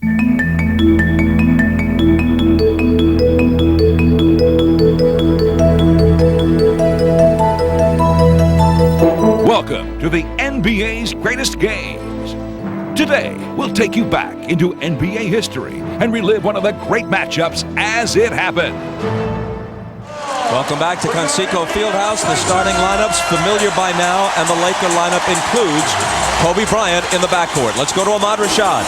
Welcome to the NBA's greatest games. Today, we'll take you back into NBA history and relive one of the great matchups as it happened. Welcome back to Conseco Fieldhouse. The starting lineups familiar by now, and the Laker lineup includes Kobe Bryant in the backcourt. Let's go to Ahmad Rashad.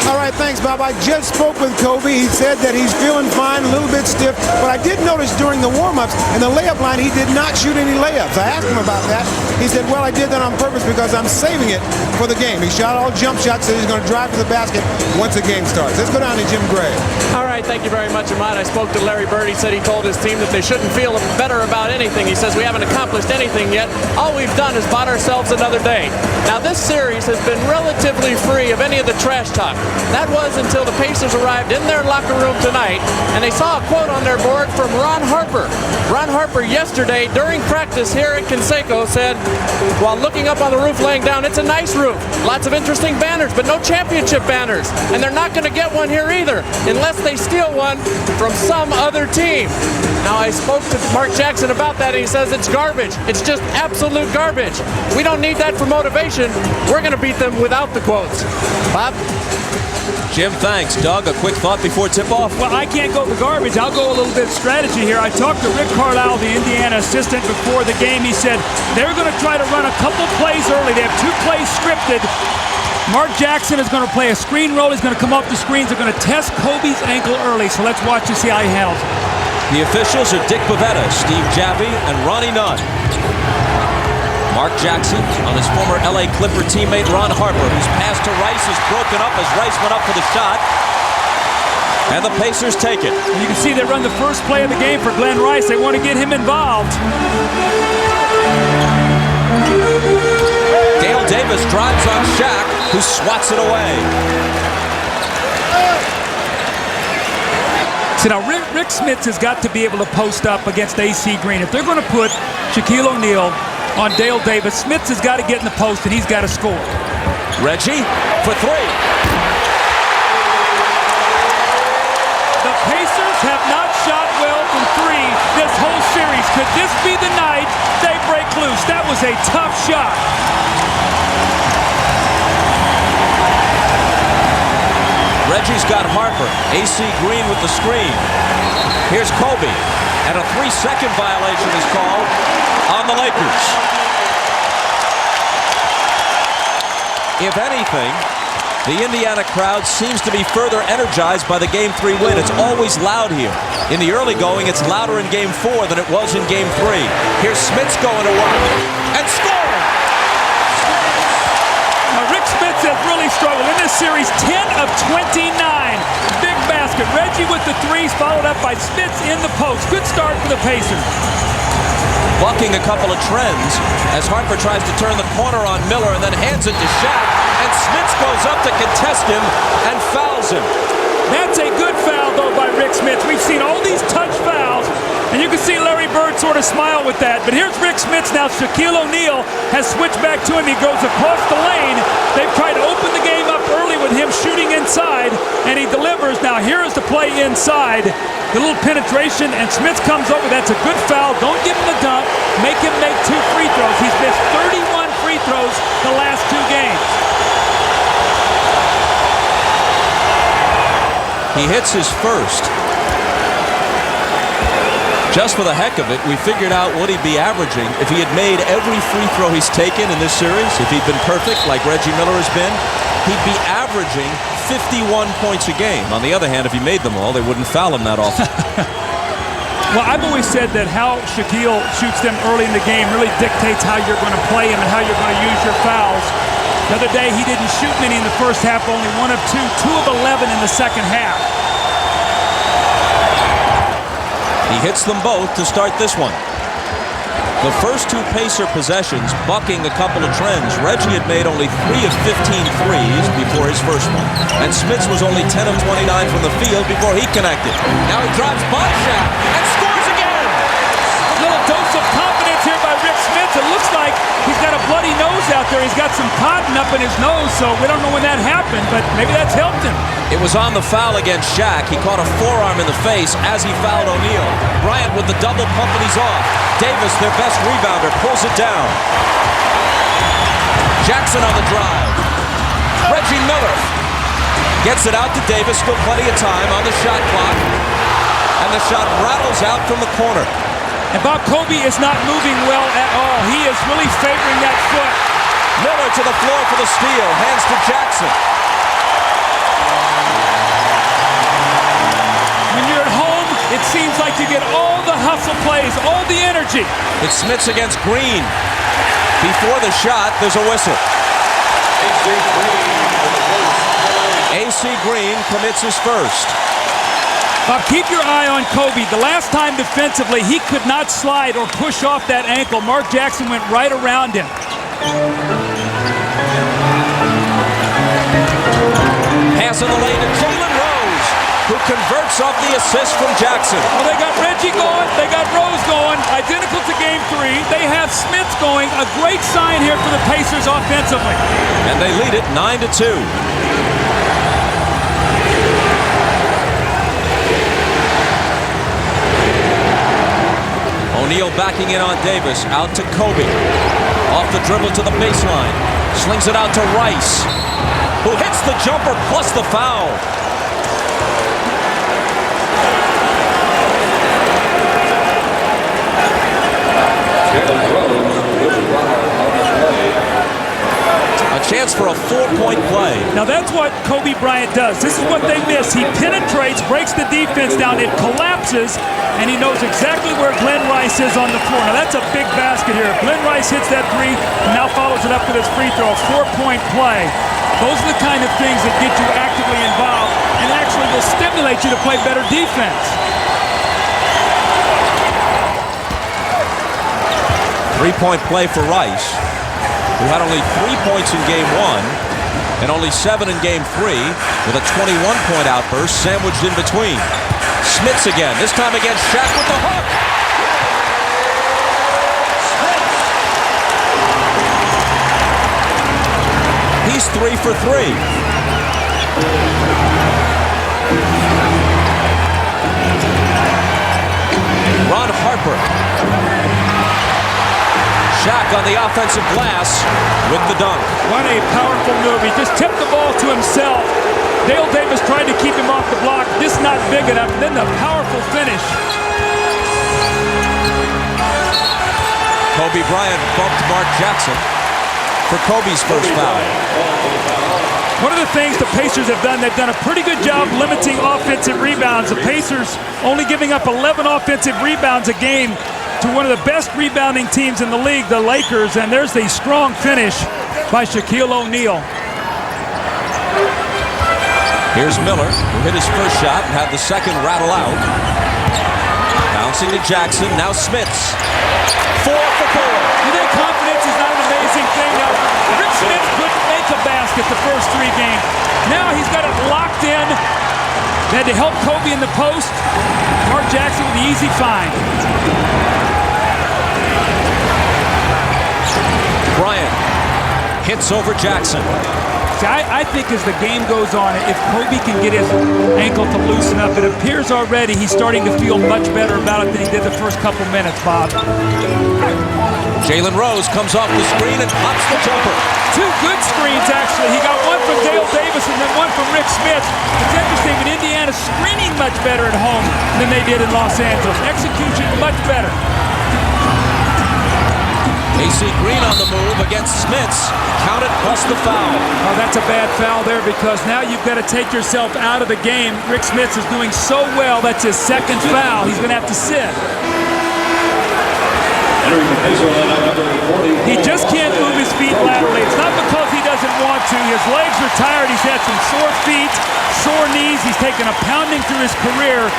All right, thanks, Bob. I just spoke with Kobe. He said that he's feeling fine, a little bit stiff, but I did notice during the warm-ups and the layup line, he did not shoot any layups. I asked him about that. He said, well, I did that on purpose because I'm saving it for the game. He shot all jump shots, said he's going to drive to the basket once the game starts. Let's go down to Jim Gray. All right, thank you very much, Ahmad. I spoke to Larry Bird. He said he told his team that they shouldn't feel better about anything. He says we haven't accomplished anything yet. All we've done is bought ourselves another day. Now, this series has been relatively free of any of the trash talk. That was until the Pacers arrived in their locker room tonight, and they saw a quote on their board from Ron Harper. Ron Harper yesterday during practice here at Conseco said, while looking up on the roof laying down, it's a nice roof. Lots of interesting banners, but no championship banners. And they're not going to get one here either, unless they steal one from some other team. Now, I spoke to Mark Jackson about that, and he says it's garbage. It's just absolute garbage. We don't need that for motivation. We're going to beat them without the quotes. Bob? Jim, thanks. Doug, a quick thought before tip-off? Well, I can't go with garbage. I'll go a little bit strategy here. I talked to Rick Carlisle, the Indiana assistant, before the game. He said they're going to try to run a couple plays early. They have 2 plays scripted. Mark Jackson is going to play a screen roll. He's going to come off the screens. They're going to test Kobe's ankle early. So let's watch and see how he handles it. The officials are Dick Bavetta, Steve Javie, and Ronnie Nunn. Mark Jackson on his former LA Clipper teammate Ron Harper, whose pass to Rice is broken up as Rice went up for the shot. And the Pacers take it. You can see they run the first play of the game for Glenn Rice. They want to get him involved. Dale Davis drives on Shaq, who swats it away. So now Rick Smits has got to be able to post up against AC Green. If they're going to put Shaquille O'Neal on Dale Davis, Smits has got to get in the post, and he's got to score. Reggie for 3. The Pacers have not shot well from 3 this whole series. Could this be the night they break loose? That was a tough shot. Reggie's got Harper. AC Green with the screen. Here's Kobe, and a 3-second violation is called on the Lakers. If anything, the Indiana crowd seems to be further energized by the Game 3 win. It's always loud here. In the early going, it's louder in Game 4 than it was in Game 3. Here's Smits going to work and scoring. Now, Rick Smits has really struggled in this series. 10 of 29. Big basket. Reggie with the 3s, followed up by Smits in the post. Good start for the Pacers. Bucking a couple of trends as Harper tries to turn the corner on Miller and then hands it to Shaq, and Smits goes up to contest him and fouls him. That's a good foul, though, by Rick Smits. We've seen all these touch fouls, and you can see Larry Bird sort of smile with that. But here's Rick Smits now. Shaquille O'Neal has switched back to him. He goes across the lane. They've tried to open the game up early with him shooting inside, and he delivers. Now here is the play inside. The little penetration, and Smits comes over. That's a good foul. Don't give him the dunk. Make him make 2 free throws. He's missed 31 free throws the last 2 games. He hits his first. Just for the heck of it, we figured out what he'd be averaging if he had made every free throw he's taken in this series. If he'd been perfect like Reggie Miller has been, he'd be averaging 51 points a game. On the other hand, if he made them all, they wouldn't foul him that often. Well, I've always said that how Shaquille shoots them early in the game really dictates how you're going to play him and how you're going to use your fouls. The other day, he didn't shoot many in the first half, only 1 of 2, 2 of 11 in the second half. He hits them both to start this one. The first 2 Pacer possessions bucking a couple of trends. Reggie had made only 3 of 15 threes before his first one. And Smits was only 10 of 29 from the field before he connected. Now he drives by Shaq and scores again! A little dose of confidence here by Rick Smits. It looks like he's got a bloody nose out there. He's got some cotton up in his nose, so we don't know when that happened, but maybe that's helped him. It was on the foul against Shaq. He caught a forearm in the face as he fouled O'Neal. Bryant with the double pump and he's off. Davis, their best rebounder, pulls it down. Jackson on the drive. Reggie Miller gets it out to Davis. Still plenty of time on the shot clock. And the shot rattles out from the corner. And Bob, Kobe is not moving well at all. He is really favoring that foot. Miller to the floor for the steal. Hands to Jackson. When you're at home, it seems like you get all the hustle plays, all the energy. It's Smits against Green. Before the shot, there's a whistle. AC Green commits his first. Bob, keep your eye on Kobe. The last time defensively, he could not slide or push off that ankle. Mark Jackson went right around him. Pass in the lane to Jalen Rose, who converts off the assist from Jackson. Well, they got Reggie going. They got Rose going. Identical to Game 3. They have Smith going. A great sign here for the Pacers offensively. And they lead it 9-2. O'Neal backing in on Davis, out to Kobe. Off the dribble to the baseline. Slings it out to Rice, who hits the jumper plus the foul. A chance for a 4-point play. Now that's what Kobe Bryant does. This is what they miss. He penetrates, breaks the defense down, it collapses, and he knows exactly where Glenn Rice is on the floor. Now that's a big basket here. If Glenn Rice hits that three, and now follows it up with his free throw, 4-point play. Those are the kind of things that get you actively involved and actually will stimulate you to play better defense. 3-point play for Rice, who had only 3 points in Game 1 and only 7 in Game 3, with a 21-point outburst sandwiched in between. Smits again, this time against Shaq with the hook. He's 3 for 3. Ron Harper. Shaq on the offensive glass with the dunk. What a powerful move. He just tipped the ball to himself. Dale Davis tried to keep him off the block, just not big enough. And then the powerful finish. Kobe Bryant bumped Mark Jackson for Kobe's first foul. One of the things the Pacers have done, they've done a pretty good job limiting offensive rebounds. The Pacers only giving up 11 offensive rebounds a game to one of the best rebounding teams in the league, the Lakers, and there's the strong finish by Shaquille O'Neal. Here's Miller, who hit his first shot and had the second rattle out. Bouncing to Jackson, now Smits. 4 for 4. You think confidence is not an amazing thing? Now, Rick Smith couldn't make a basket the first 3 games. Now he's got it locked in. They had to help Kobe in the post. Mark Jackson with the easy find. Bryant hits over Jackson. See, I think as the game goes on, if Kobe can get his ankle to loosen up, it appears already he's starting to feel much better about it than he did the first couple minutes, Bob. Jalen Rose comes off the screen and pops the jumper. 2 good screens, actually. He got one from Dale Davis and then one from Rick Smith. It's interesting, but Indiana screening much better at home than they did in Los Angeles. Execution much better. AC Green on the move against Smits. Counted plus the foul. Oh, that's a bad foul there because now you've got to take yourself out of the game. Rick Smits is doing so well. That's his second foul. He's going to have to sit. He just can't move his feet laterally. It's not because he doesn't want to. His legs are tired. He's had some sore feet, sore knees. He's taken a pounding through his career.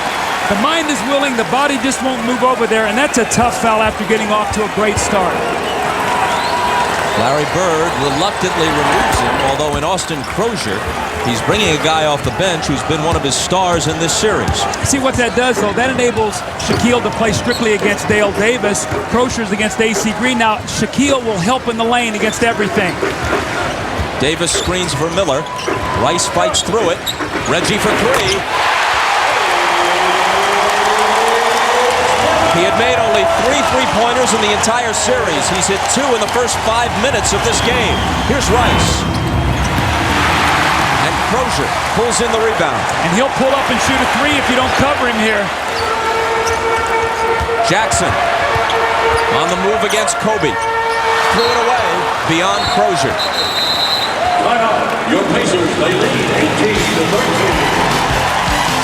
The mind is willing. The body just won't move over there, and that's a tough foul after getting off to a great start. Larry Bird reluctantly removes him, although in Austin Crozier, he's bringing a guy off the bench who's been one of his stars in this series. See what that does, though? That enables Shaquille to play strictly against Dale Davis. Crozier's against A.C. Green. Now, Shaquille will help in the lane against everything. Davis screens for Miller. Rice fights through it. Reggie for three. He had made only 3 3-pointers in the entire series. He's hit 2 in the first 5 minutes of this game. Here's Rice. And Crozier pulls in the rebound. And he'll pull up and shoot a 3 if you don't cover him here. Jackson on the move against Kobe. Threw it away beyond Crozier. Your Pacers, they lead 18-13.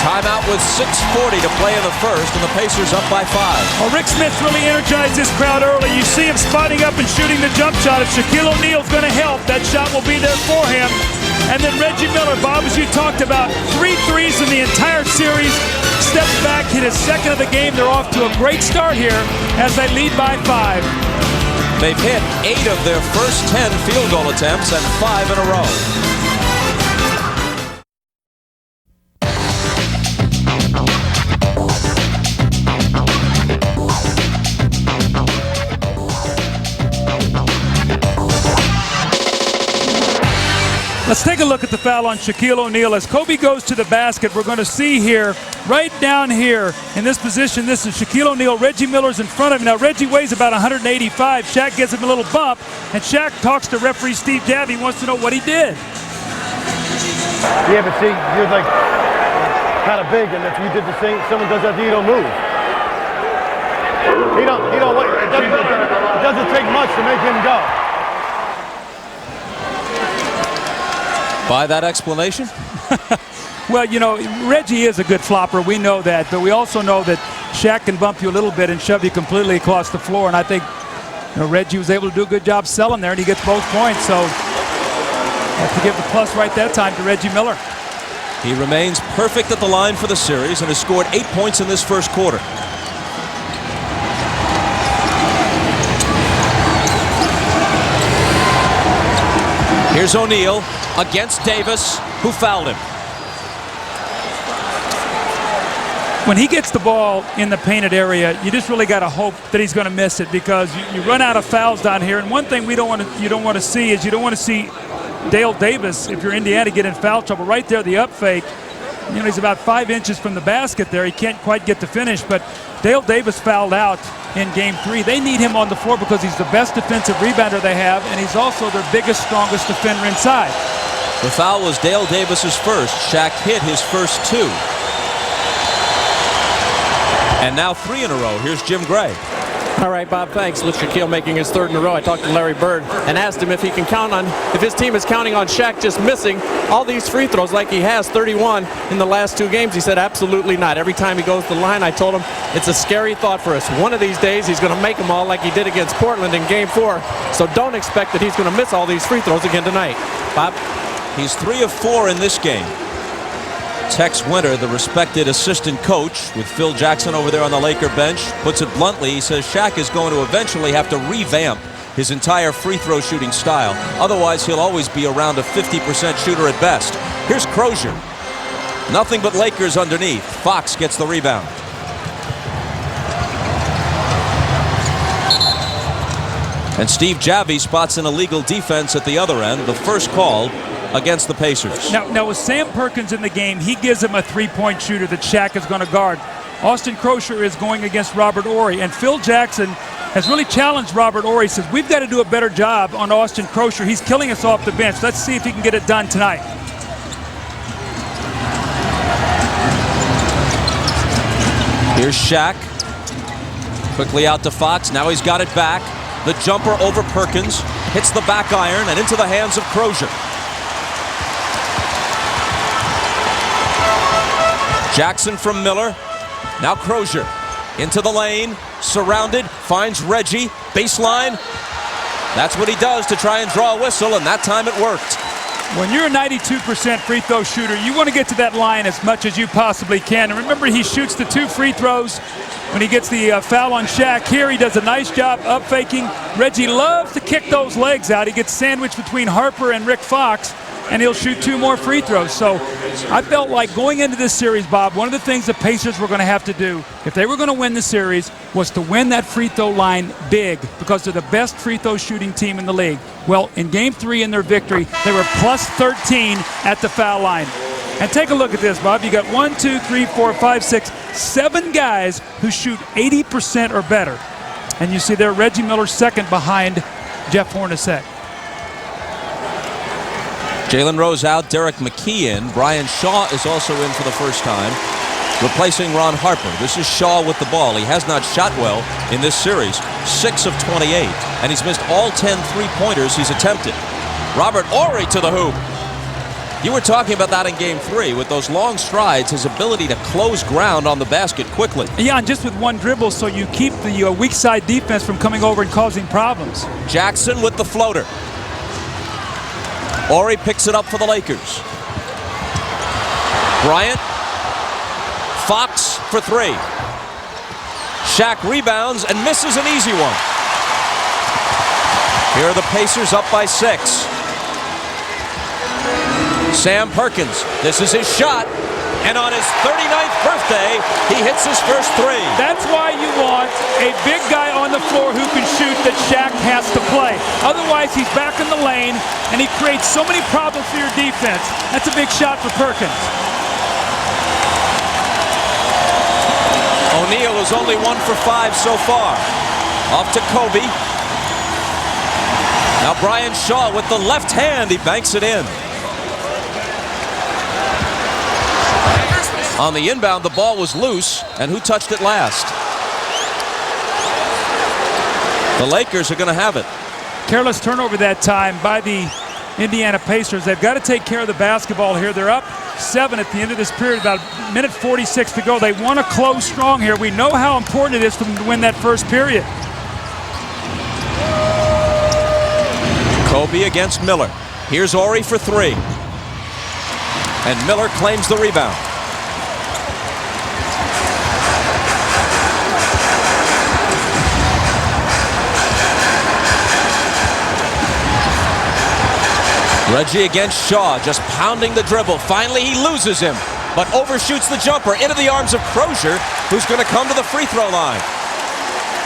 Timeout with 6:40 to play in the first, and the Pacers up by 5. Well, Rick Smith really energized this crowd early. You see him spotting up and shooting the jump shot. If Shaquille O'Neal's going to help, that shot will be there for him. And then Reggie Miller, Bob, as you talked about, 3 threes in the entire series. Steps back, hit his second of the game. They're off to a great start here as they lead by 5. They've hit 8 of their first 10 field goal attempts and 5 in a row. Let's take a look at the foul on Shaquille O'Neal. As Kobe goes to the basket, we're going to see here, right down here in this position, this is Shaquille O'Neal. Reggie Miller's in front of him. Now, Reggie weighs about 185. Shaq gives him a little bump, and Shaq talks to referee Steve Javie. He wants to know what he did. Yeah, but see, you're like kind of big, and if you did the same, someone does that to you, don't move. He don't. It doesn't take much to make him go. By that explanation? Well, you know, Reggie is a good flopper. We know that. But we also know that Shaq can bump you a little bit and shove you completely across the floor. And I think, you know, Reggie was able to do a good job selling there, and he gets both points. So have to give the plus right that time to Reggie Miller. He remains perfect at the line for the series and has scored 8 points in this first quarter. Here's O'Neal against Davis, who fouled him. When he gets the ball in the painted area, you just really got to hope that he's going to miss it, because you run out of fouls down here. And one thing you don't want to see is you don't want to see Dale Davis, if you're Indiana, get in foul trouble. Right there, the up fake. You know, he's about 5 inches from the basket there. He can't quite get to finish, but Dale Davis fouled out in Game 3. They need him on the floor because he's the best defensive rebounder they have, and he's also their biggest, strongest defender inside. The foul was Dale Davis's first. Shaq hit his first 2. And now 3 in a row. Here's Jim Gray. All right, Bob, thanks. With Shaquille making his 3rd in a row, I talked to Larry Bird and asked him if he can count on, if his team is counting on Shaq just missing all these free throws like he has, 31 in the last 2 games. He said absolutely not. Every time he goes to the line, I told him it's a scary thought for us. One of these days, he's going to make them all like he did against Portland in Game 4. So don't expect that he's going to miss all these free throws again tonight. Bob? He's 3 of 4 in this game. Tex Winter, the respected assistant coach, with Phil Jackson over there on the Laker bench, puts it bluntly. He says Shaq is going to eventually have to revamp his entire free throw shooting style. Otherwise, he'll always be around a 50% shooter at best. Here's Crozier. Nothing but Lakers underneath. Fox gets the rebound. And Steve Javie spots an illegal defense at the other end, the first call against the Pacers. Now with Sam Perkins in the game, he gives him a 3-point shooter that Shaq is going to guard. Austin Crozier is going against Robert Horry, and Phil Jackson has really challenged Robert Horry. He says, we've got to do a better job on Austin Crozier. He's killing us off the bench. Let's see if he can get it done tonight. Here's Shaq. Quickly out to Fox. Now he's got it back. The jumper over Perkins. Hits the back iron and into the hands of Crozier. Jackson from Miller. Now Crozier into the lane, surrounded, finds Reggie, baseline. That's what he does to try and draw a whistle, and that time it worked. When you're a 92% free throw shooter, you want to get to that line as much as you possibly can. And remember, he shoots the 2 free throws when he gets the foul on Shaq. Here, he does a nice job up faking. Reggie loves to kick those legs out. He gets sandwiched between Harper and Rick Fox, and he'll shoot 2 more free throws. So I felt like going into this series, Bob, one of the things the Pacers were going to have to do if they were going to win the series was to win that free throw line big, because they're the best free throw shooting team in the league. Well, in Game 3 in their victory, they were plus 13 at the foul line. And take a look at this, Bob. You got 1, 2, 3, 4, 5, 6, 7 guys who shoot 80% or better. And you see there Reggie Miller second behind Jeff Hornacek. Jalen Rose out, Derek McKee in. Brian Shaw is also in for the first time, replacing Ron Harper. This is Shaw with the ball. He has not shot well in this series, 6 of 28, and he's missed all 10 three-pointers he's attempted. Robert Horry to the hoop. You were talking about that in Game 3 with those long strides, his ability to close ground on the basket quickly. Yeah, and just with one dribble, so you keep the weak side defense from coming over and causing problems. Jackson with the floater. Horry picks it up for the Lakers. Bryant. Fox for 3. Shaq rebounds and misses an easy one. Here are the Pacers up by 6. Sam Perkins, this is his shot, and on his 39th birthday, he hits his first 3. That's why you want a big guy on the floor who can shoot that Shaq has to play. Otherwise, he's back in the lane, and he creates so many problems for your defense. That's a big shot for Perkins. O'Neal is only 1 for 5 so far. Off to Kobe. Now Brian Shaw with the left hand, he banks it in. On the inbound, the ball was loose, and who touched it last? The Lakers are going to have it. Careless turnover that time by the Indiana Pacers. They've got to take care of the basketball here. They're up 7 at the end of this period, about a minute 46 to go. They want to close strong here. We know how important it is for them to win that first period. Kobe against Miller. Here's Horry for 3. And Miller claims the rebound. Reggie against Shaw, just pounding the dribble. Finally, he loses him, but overshoots the jumper into the arms of Crozier, who's going to come to the free throw line.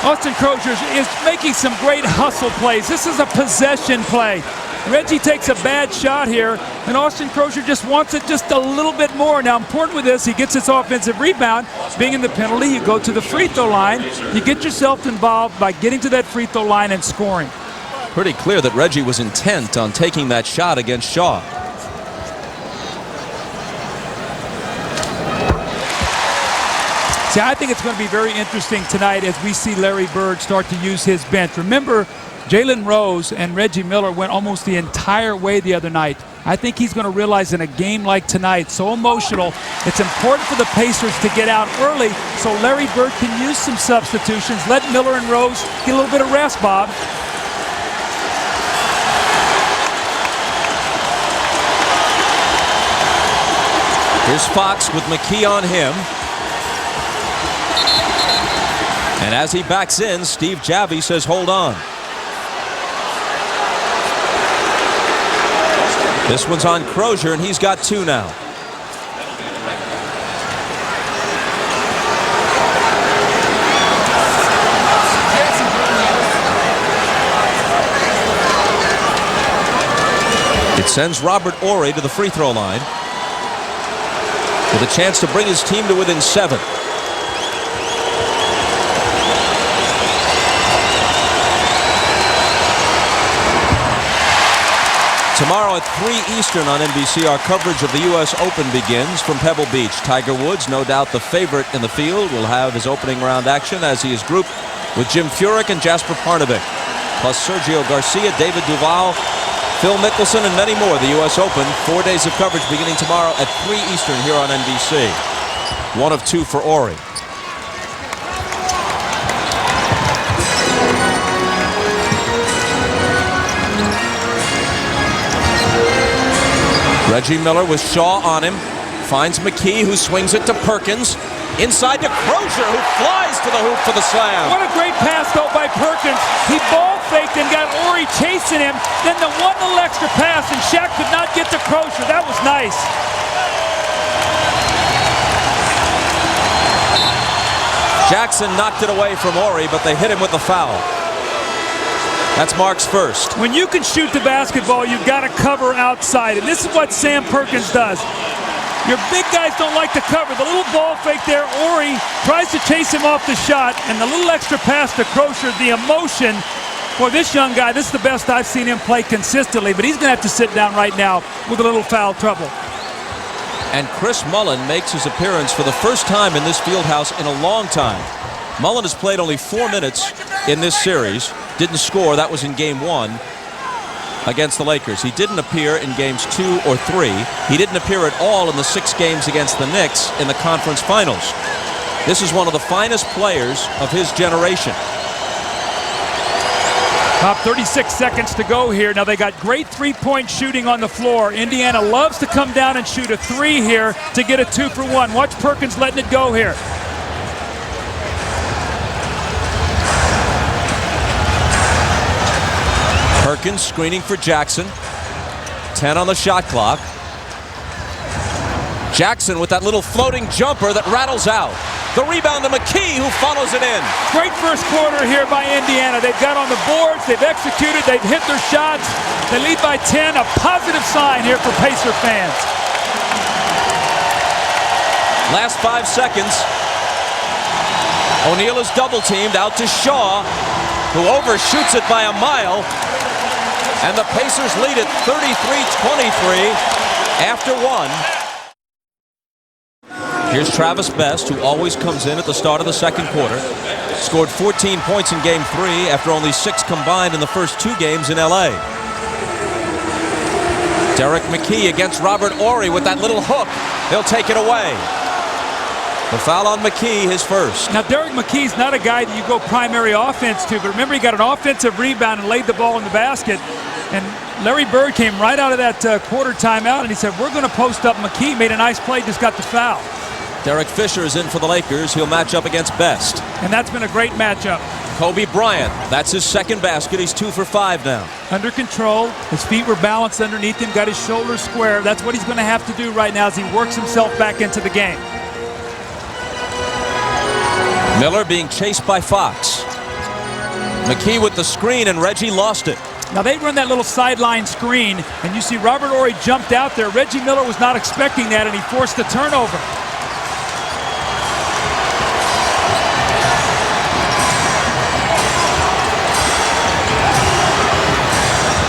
Austin Crozier is making some great hustle plays. This is a possession play. Reggie takes a bad shot here, and Austin Crozier just wants it just a little bit more. Now, important with this, he gets his offensive rebound. Being in the penalty, you go to the free throw line. You get yourself involved by getting to that free throw line and scoring. Pretty clear that Reggie was intent on taking that shot against Shaw. See, I think it's going to be very interesting tonight as we see Larry Bird start to use his bench. Remember, Jalen Rose and Reggie Miller went almost the entire way the other night. I think he's going to realize in a game like tonight, so emotional, it's important for the Pacers to get out early so Larry Bird can use some substitutions. Let Miller and Rose get a little bit of rest, Bob. Here's Fox with McKee on him. And as he backs in, Steve Javie says, hold on. This one's on Crozier, and he's got 2 now. It sends Robert Horry to the free throw line with a chance to bring his team to within 7. Tomorrow at 3 Eastern on NBC, our coverage of the U.S. Open begins from Pebble Beach. Tiger Woods, no doubt the favorite in the field, will have his opening round action as he is grouped with Jim Furyk and Jasper Parnevik, plus Sergio Garcia, David Duval, Phil Mickelson, and many more. The U.S. Open, 4 days of coverage beginning tomorrow at 3 Eastern here on NBC. 1 of 2 for Horry. Reggie Miller with Shaw on him. Finds McKee, who swings it to Perkins. Inside to Crozier, who flies to the hoop for the slam. What a great pass, though, by Perkins. He ball faked and got Ori chasing him. Then the one little extra pass, and Shaq could not get to Crozier. That was nice. Jackson knocked it away from Ori, but they hit him with the foul. That's Mark's first. When you can shoot the basketball, you've got to cover outside, and this is what Sam Perkins does. Your big guys don't like to cover. The little ball fake there, Ori tries to chase him off the shot, and the little extra pass to Crozier, the emotion. Boy, this young guy, this is the best I've seen him play consistently, but he's going to have to sit down right now with a little foul trouble. And Chris Mullin makes his appearance for the first time in this field house in a long time. Mullin has played only 4 minutes in this series. Didn't score. That was in game 1 against the Lakers. He didn't appear in games 2 or 3. He didn't appear at all in the 6 games against the Knicks in the conference finals. This is one of the finest players of his generation. Top 36 seconds to go here. Now they got great three-point shooting on the floor. Indiana loves to come down and shoot a 3 here to get a 2 for 1. Watch Perkins letting it go here. Perkins screening for Jackson. 10 on the shot clock. Jackson with that little floating jumper that rattles out. The rebound to McKee, who follows it in. Great first quarter here by Indiana. They've got on the boards, they've executed, they've hit their shots. They lead by 10, a positive sign here for Pacer fans. Last 5 seconds. O'Neal is double-teamed out to Shaw, who overshoots it by a mile. And the Pacers lead it 33-23 after 1. Here's Travis Best, who always comes in at the start of the second quarter. Scored 14 points in game 3 after only 6 combined in the first 2 games in LA. Derek McKee against Robert Ori with that little hook. He'll take it away. The foul on McKee, his first. Now, Derek McKee's not a guy that you go primary offense to, but remember he got an offensive rebound and laid the ball in the basket. And Larry Bird came right out of that quarter timeout, and he said, we're going to post up McKee. Made a nice play, just got the foul. Derek Fisher is in for the Lakers. He'll match up against Best. And that's been a great matchup. Kobe Bryant, that's his second basket. He's 2 for 5 now. Under control. His feet were balanced underneath him, got his shoulders square. That's what he's going to have to do right now as he works himself back into the game. Miller being chased by Fox. McKee with the screen, and Reggie lost it. Now they run that little sideline screen, and you see Robert Ori jumped out there. Reggie Miller was not expecting that, and he forced the turnover.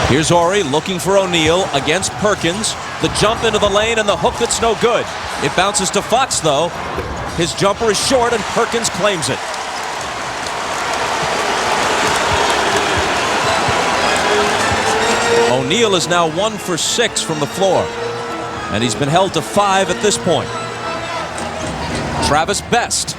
Here's Ori looking for O'Neal against Perkins. The jump into the lane and the hook that's no good. It bounces to Fox, though. His jumper is short, and Perkins claims it. O'Neal is now 1 for 6 from the floor, and he's been held to 5 at this point. Travis Best.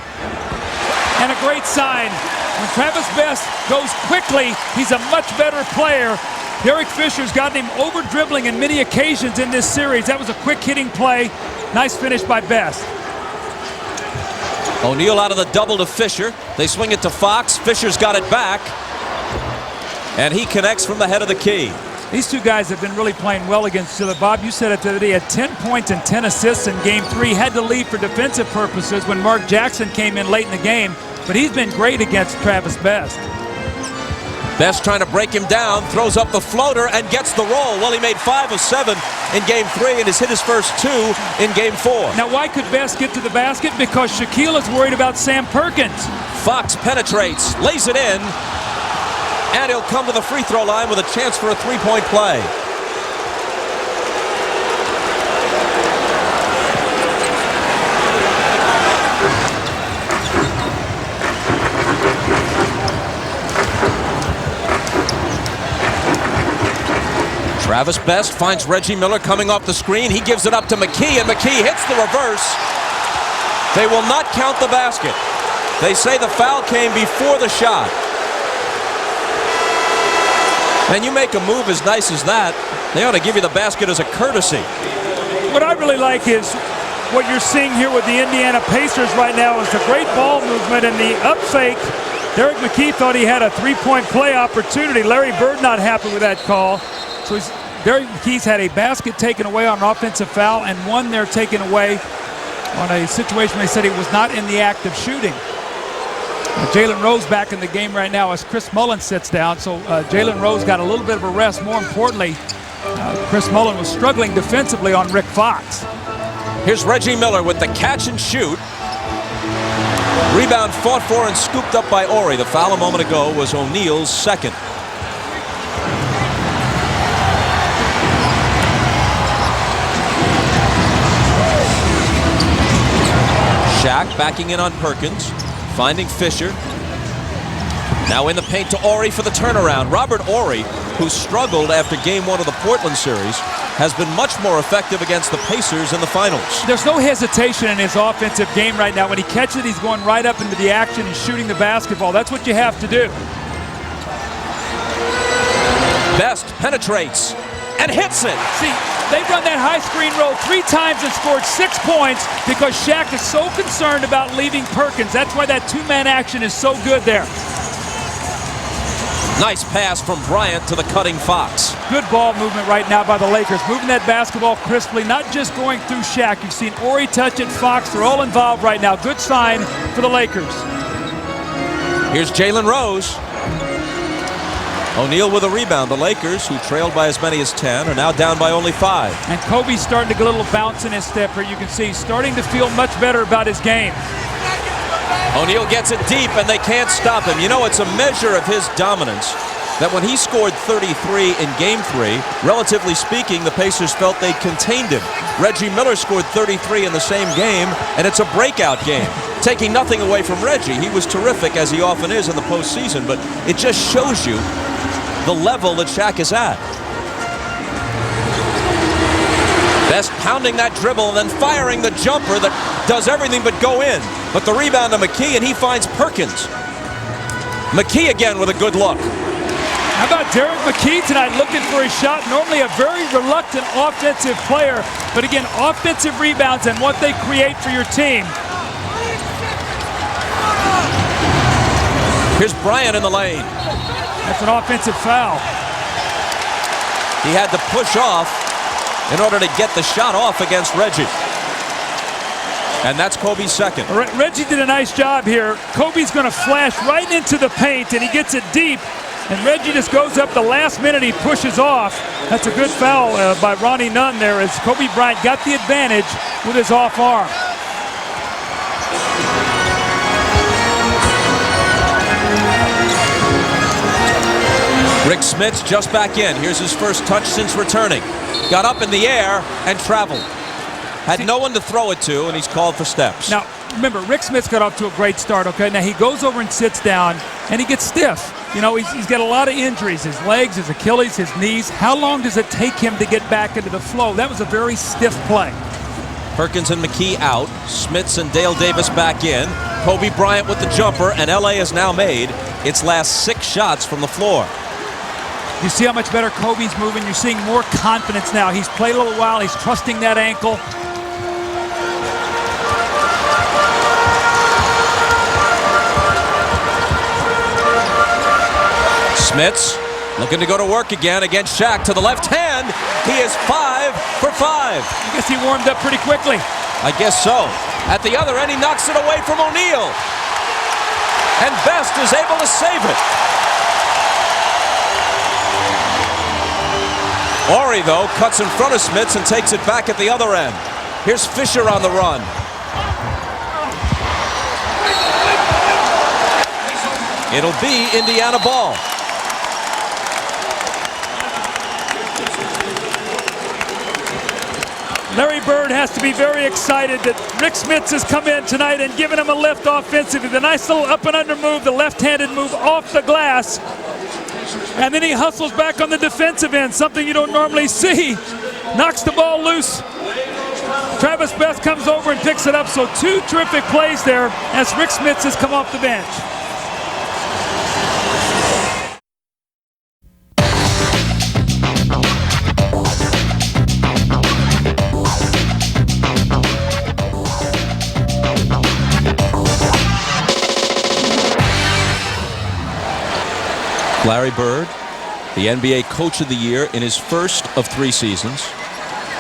And a great sign. When Travis Best goes quickly, he's a much better player. Derek Fisher's gotten him over dribbling in many occasions in this series. That was a quick hitting play. Nice finish by Best. O'Neal out of the double to Fisher. They swing it to Fox. Fisher's got it back, and he connects from the head of the key. These two guys have been really playing well against each other. Bob, you said it the other day, had 10 points and 10 assists in game 3. Had to leave for defensive purposes when Mark Jackson came in late in the game, but he's been great against Travis Best. Best trying to break him down, throws up the floater and gets the roll. Well, he made 5 of 7 in game 3 and has hit his first 2 in game 4. Now, why could Best get to the basket? Because Shaquille is worried about Sam Perkins. Fox penetrates, lays it in, and he'll come to the free throw line with a chance for a 3-point play. Travis Best finds Reggie Miller coming off the screen. He gives it up to McKee, and McKee hits the reverse. They will not count the basket. They say the foul came before the shot. And you make a move as nice as that, they ought to give you the basket as a courtesy. what I really like is what you're seeing here with the Indiana Pacers right now is the great ball movement and the up fake. Derek McKee thought he had a three-point play opportunity. Larry Bird not happy with that call. So Derek McKee's had a basket taken away on an offensive foul and one there taken away on a situation where they said he was not in the act of shooting. Jalen Rose back in the game right now as Chris Mullin sits down. So Jalen Rose got a little bit of a rest. More importantly, Chris Mullin was struggling defensively on Rick Fox. Here's Reggie Miller with the catch and shoot. Rebound fought for and scooped up by Ori. The foul a moment ago was O'Neal's second. Shaq backing in on Perkins, finding Fisher. Now in the paint to Ori for the turnaround. Robert Ori, who struggled after game one of the Portland series, has been much more effective against the Pacers in the finals. There's no hesitation in his offensive game right now. When he catches it, he's going right up into the action and shooting the basketball. That's what you have to do. Best penetrates and hits it. See, they run that high screen roll 3 times and scored 6 points because Shaq is so concerned about leaving Perkins. That's why that two-man action is so good there. Nice pass from Bryant to the cutting Fox. Good ball movement right now by the Lakers. Moving that basketball crisply, not just going through Shaq. You've seen Ori touch it, Fox. They're all involved right now. Good sign for the Lakers. Here's Jalen Rose. O'Neal with a rebound. The Lakers, who trailed by as many as 10, are now down by only 5. And Kobe's starting to get a little bounce in his step here. You can see he's starting to feel much better about his game. O'Neal gets it deep, and they can't stop him. You know, it's a measure of his dominance that when he scored 33 in Game 3, relatively speaking, the Pacers felt they contained him. Reggie Miller scored 33 in the same game, and it's a breakout game. Taking nothing away from Reggie. He was terrific, as he often is in the postseason, but it just shows you the level that Shaq is at. Best pounding that dribble and then firing the jumper that does everything but go in. But the rebound to McKee, and he finds Perkins. McKee again with a good look. How about Derek McKee tonight looking for his shot? Normally a very reluctant offensive player, but again, offensive rebounds and what they create for your team. Here's Bryant in the lane. That's an offensive foul. He had to push off in order to get the shot off against Reggie. And that's Kobe's second. Reggie did a nice job here. Kobe's going to flash right into the paint, and he gets it deep. And Reggie just goes up the last minute. He pushes off. That's a good foul by Ronnie Nunn there as Kobe Bryant got the advantage with his off arm. Rick Smits just back in. Here's his first touch since returning. Got up in the air and traveled. Had no one to throw it to, and he's called for steps. Now, remember, Rick Smits got off to a great start, okay? Now, he goes over and sits down, and he gets stiff. You know, he's got a lot of injuries, his legs, his Achilles, his knees. How long does it take him to get back into the flow? That was a very stiff play. Perkins and McKee out. Smits and Dale Davis back in. Kobe Bryant with the jumper, and LA has now made its last 6 shots from the floor. You see how much better Kobe's moving? You're seeing more confidence now. He's played a little while. He's trusting that ankle. Smits looking to go to work again against Shaq to the left hand. He is 5 for 5. I guess he warmed up pretty quickly. I guess so. At the other end, he knocks it away from O'Neal. And Best is able to save it. Ori, though, cuts in front of Smits and takes it back at the other end. Here's Fisher on the run. It'll be Indiana ball. Larry Bird has to be very excited that Rick Smits has come in tonight and given him a lift offensively. The nice little up and under move, the left-handed move off the glass. And then he hustles back on the defensive end, something you don't normally see. Knocks the ball loose. Travis Best comes over and picks it up. So 2 terrific plays there as Rick Smits has come off the bench. Larry Bird, the NBA Coach of the Year in his first of 3 seasons.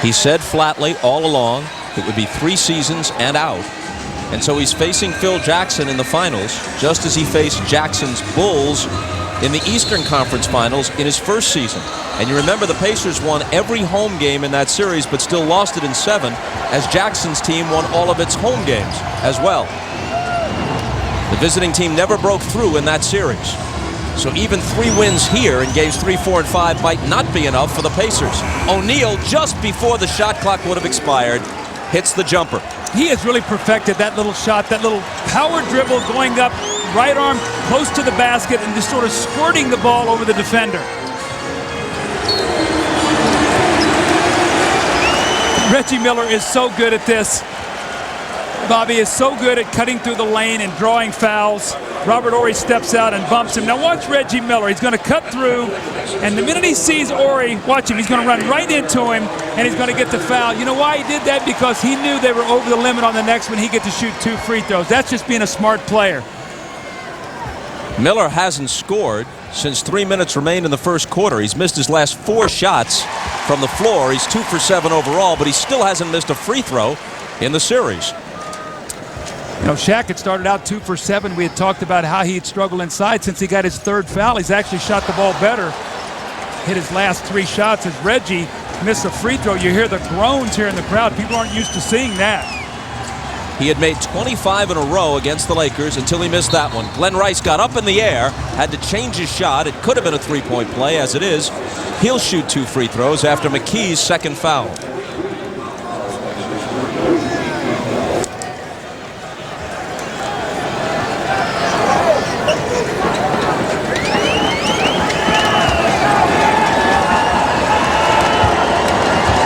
He said flatly all along it would be 3 seasons and out. And so he's facing Phil Jackson in the finals, just as he faced Jackson's Bulls in the Eastern Conference Finals in his first season. And you remember the Pacers won every home game in that series, but still lost it in 7, as Jackson's team won all of its home games as well. The visiting team never broke through in that series. So even 3 wins here in games 3, 4, and 5 might not be enough for the Pacers. O'Neal, just before the shot clock would have expired, hits the jumper. He has really perfected that little shot, that little power dribble going up, right arm close to the basket and just sort of squirting the ball over the defender. Reggie Miller is so good at this. Bobby is so good at cutting through the lane and drawing fouls. Robert Horry steps out and bumps him. Now watch Reggie Miller. He's going to cut through, and the minute he sees Horry, watch him. He's going to run right into him, and he's going to get the foul. You know why he did that? Because he knew they were over the limit on the next one. He get to shoot 2 free throws. That's just being a smart player. Miller hasn't scored since 3 minutes remained in the first quarter. He's missed his last 4 shots from the floor. He's 2 for 7 overall, but he still hasn't missed a free throw in the series. You know, Shaq had started out 2 for 7. We had talked about how he'd struggled inside since he got his 3rd foul. He's actually shot the ball better. Hit his last 3 shots as Reggie missed a free throw. You hear the groans here in the crowd. People aren't used to seeing that. He had made 25 in a row against the Lakers until he missed that one. Glenn Rice got up in the air, had to change his shot. It could have been a 3-point play. As it is, he'll shoot 2 free throws after McKee's 2nd foul.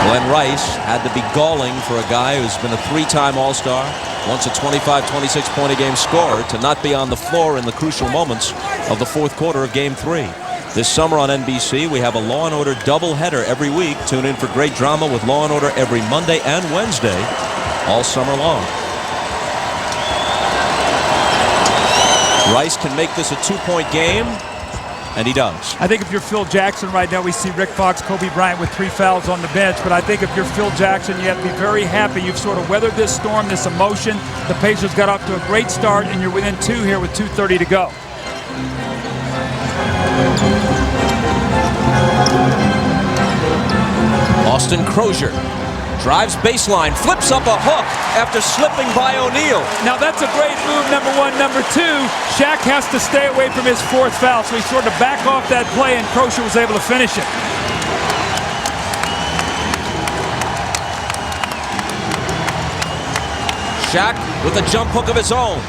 Glenn Rice had to be galling for a guy who's been a 3-time All-Star, once a 25, 26-point-a-game scorer, to not be on the floor in the crucial moments of the 4th quarter of Game 3. This summer on NBC, we have a Law & Order doubleheader every week. Tune in for great drama with Law & Order every Monday and Wednesday, all summer long. Rice can make this a 2-point game, and he does. I think if you're Phil Jackson right now, we see Rick Fox, Kobe Bryant with 3 fouls on the bench. But I think if you're Phil Jackson, you have to be very happy. You've sort of weathered this storm, this emotion. The Pacers got off to a great start, and you're within 2 here with 2:30 to go. Austin Crozier drives baseline, flips up a hook after slipping by O'Neal. Now that's a great move, number 1. Number 2, Shaq has to stay away from his 4th foul, so he sort of back off that play, and Crozier was able to finish it. Shaq with a jump hook of his own.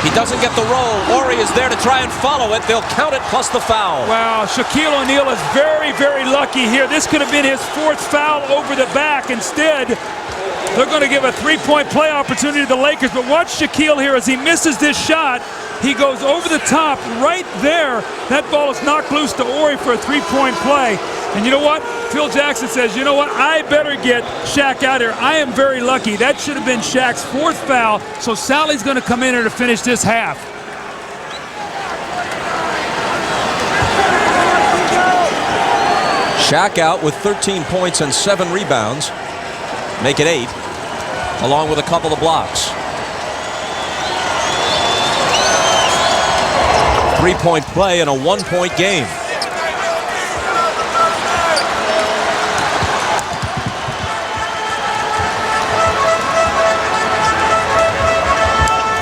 He doesn't get the roll. Horry is there to try and follow it. They'll count it plus the foul. Wow, Shaquille O'Neal is very, very lucky here. This could have been his 4th foul over the back. Instead, they're going to give a 3-point play opportunity to the Lakers. But watch Shaquille here as he misses this shot. He goes over the top right there. That ball is knocked loose to Horry for a 3-point play. And you know what? Phil Jackson says, you know what? I better get Shaq out here. I am very lucky. That should have been Shaq's 4th foul. So Sally's going to come in here to finish this half. Shaq out with 13 points and 7 rebounds. Make it 8, along with a couple of blocks. 3-point play in a 1-point game.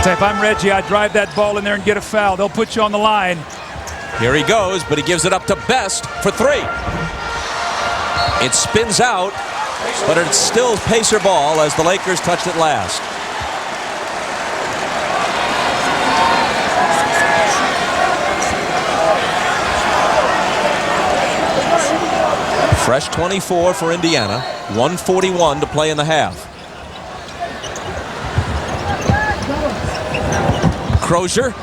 If I'm Reggie, I'd drive that ball in there and get a foul. They'll put you on the line. Here he goes, but he gives it up to Best for 3. It spins out, but it's still Pacer ball as the Lakers touched it last. Fresh 24 for Indiana, 1:41 to play in the half. Crozier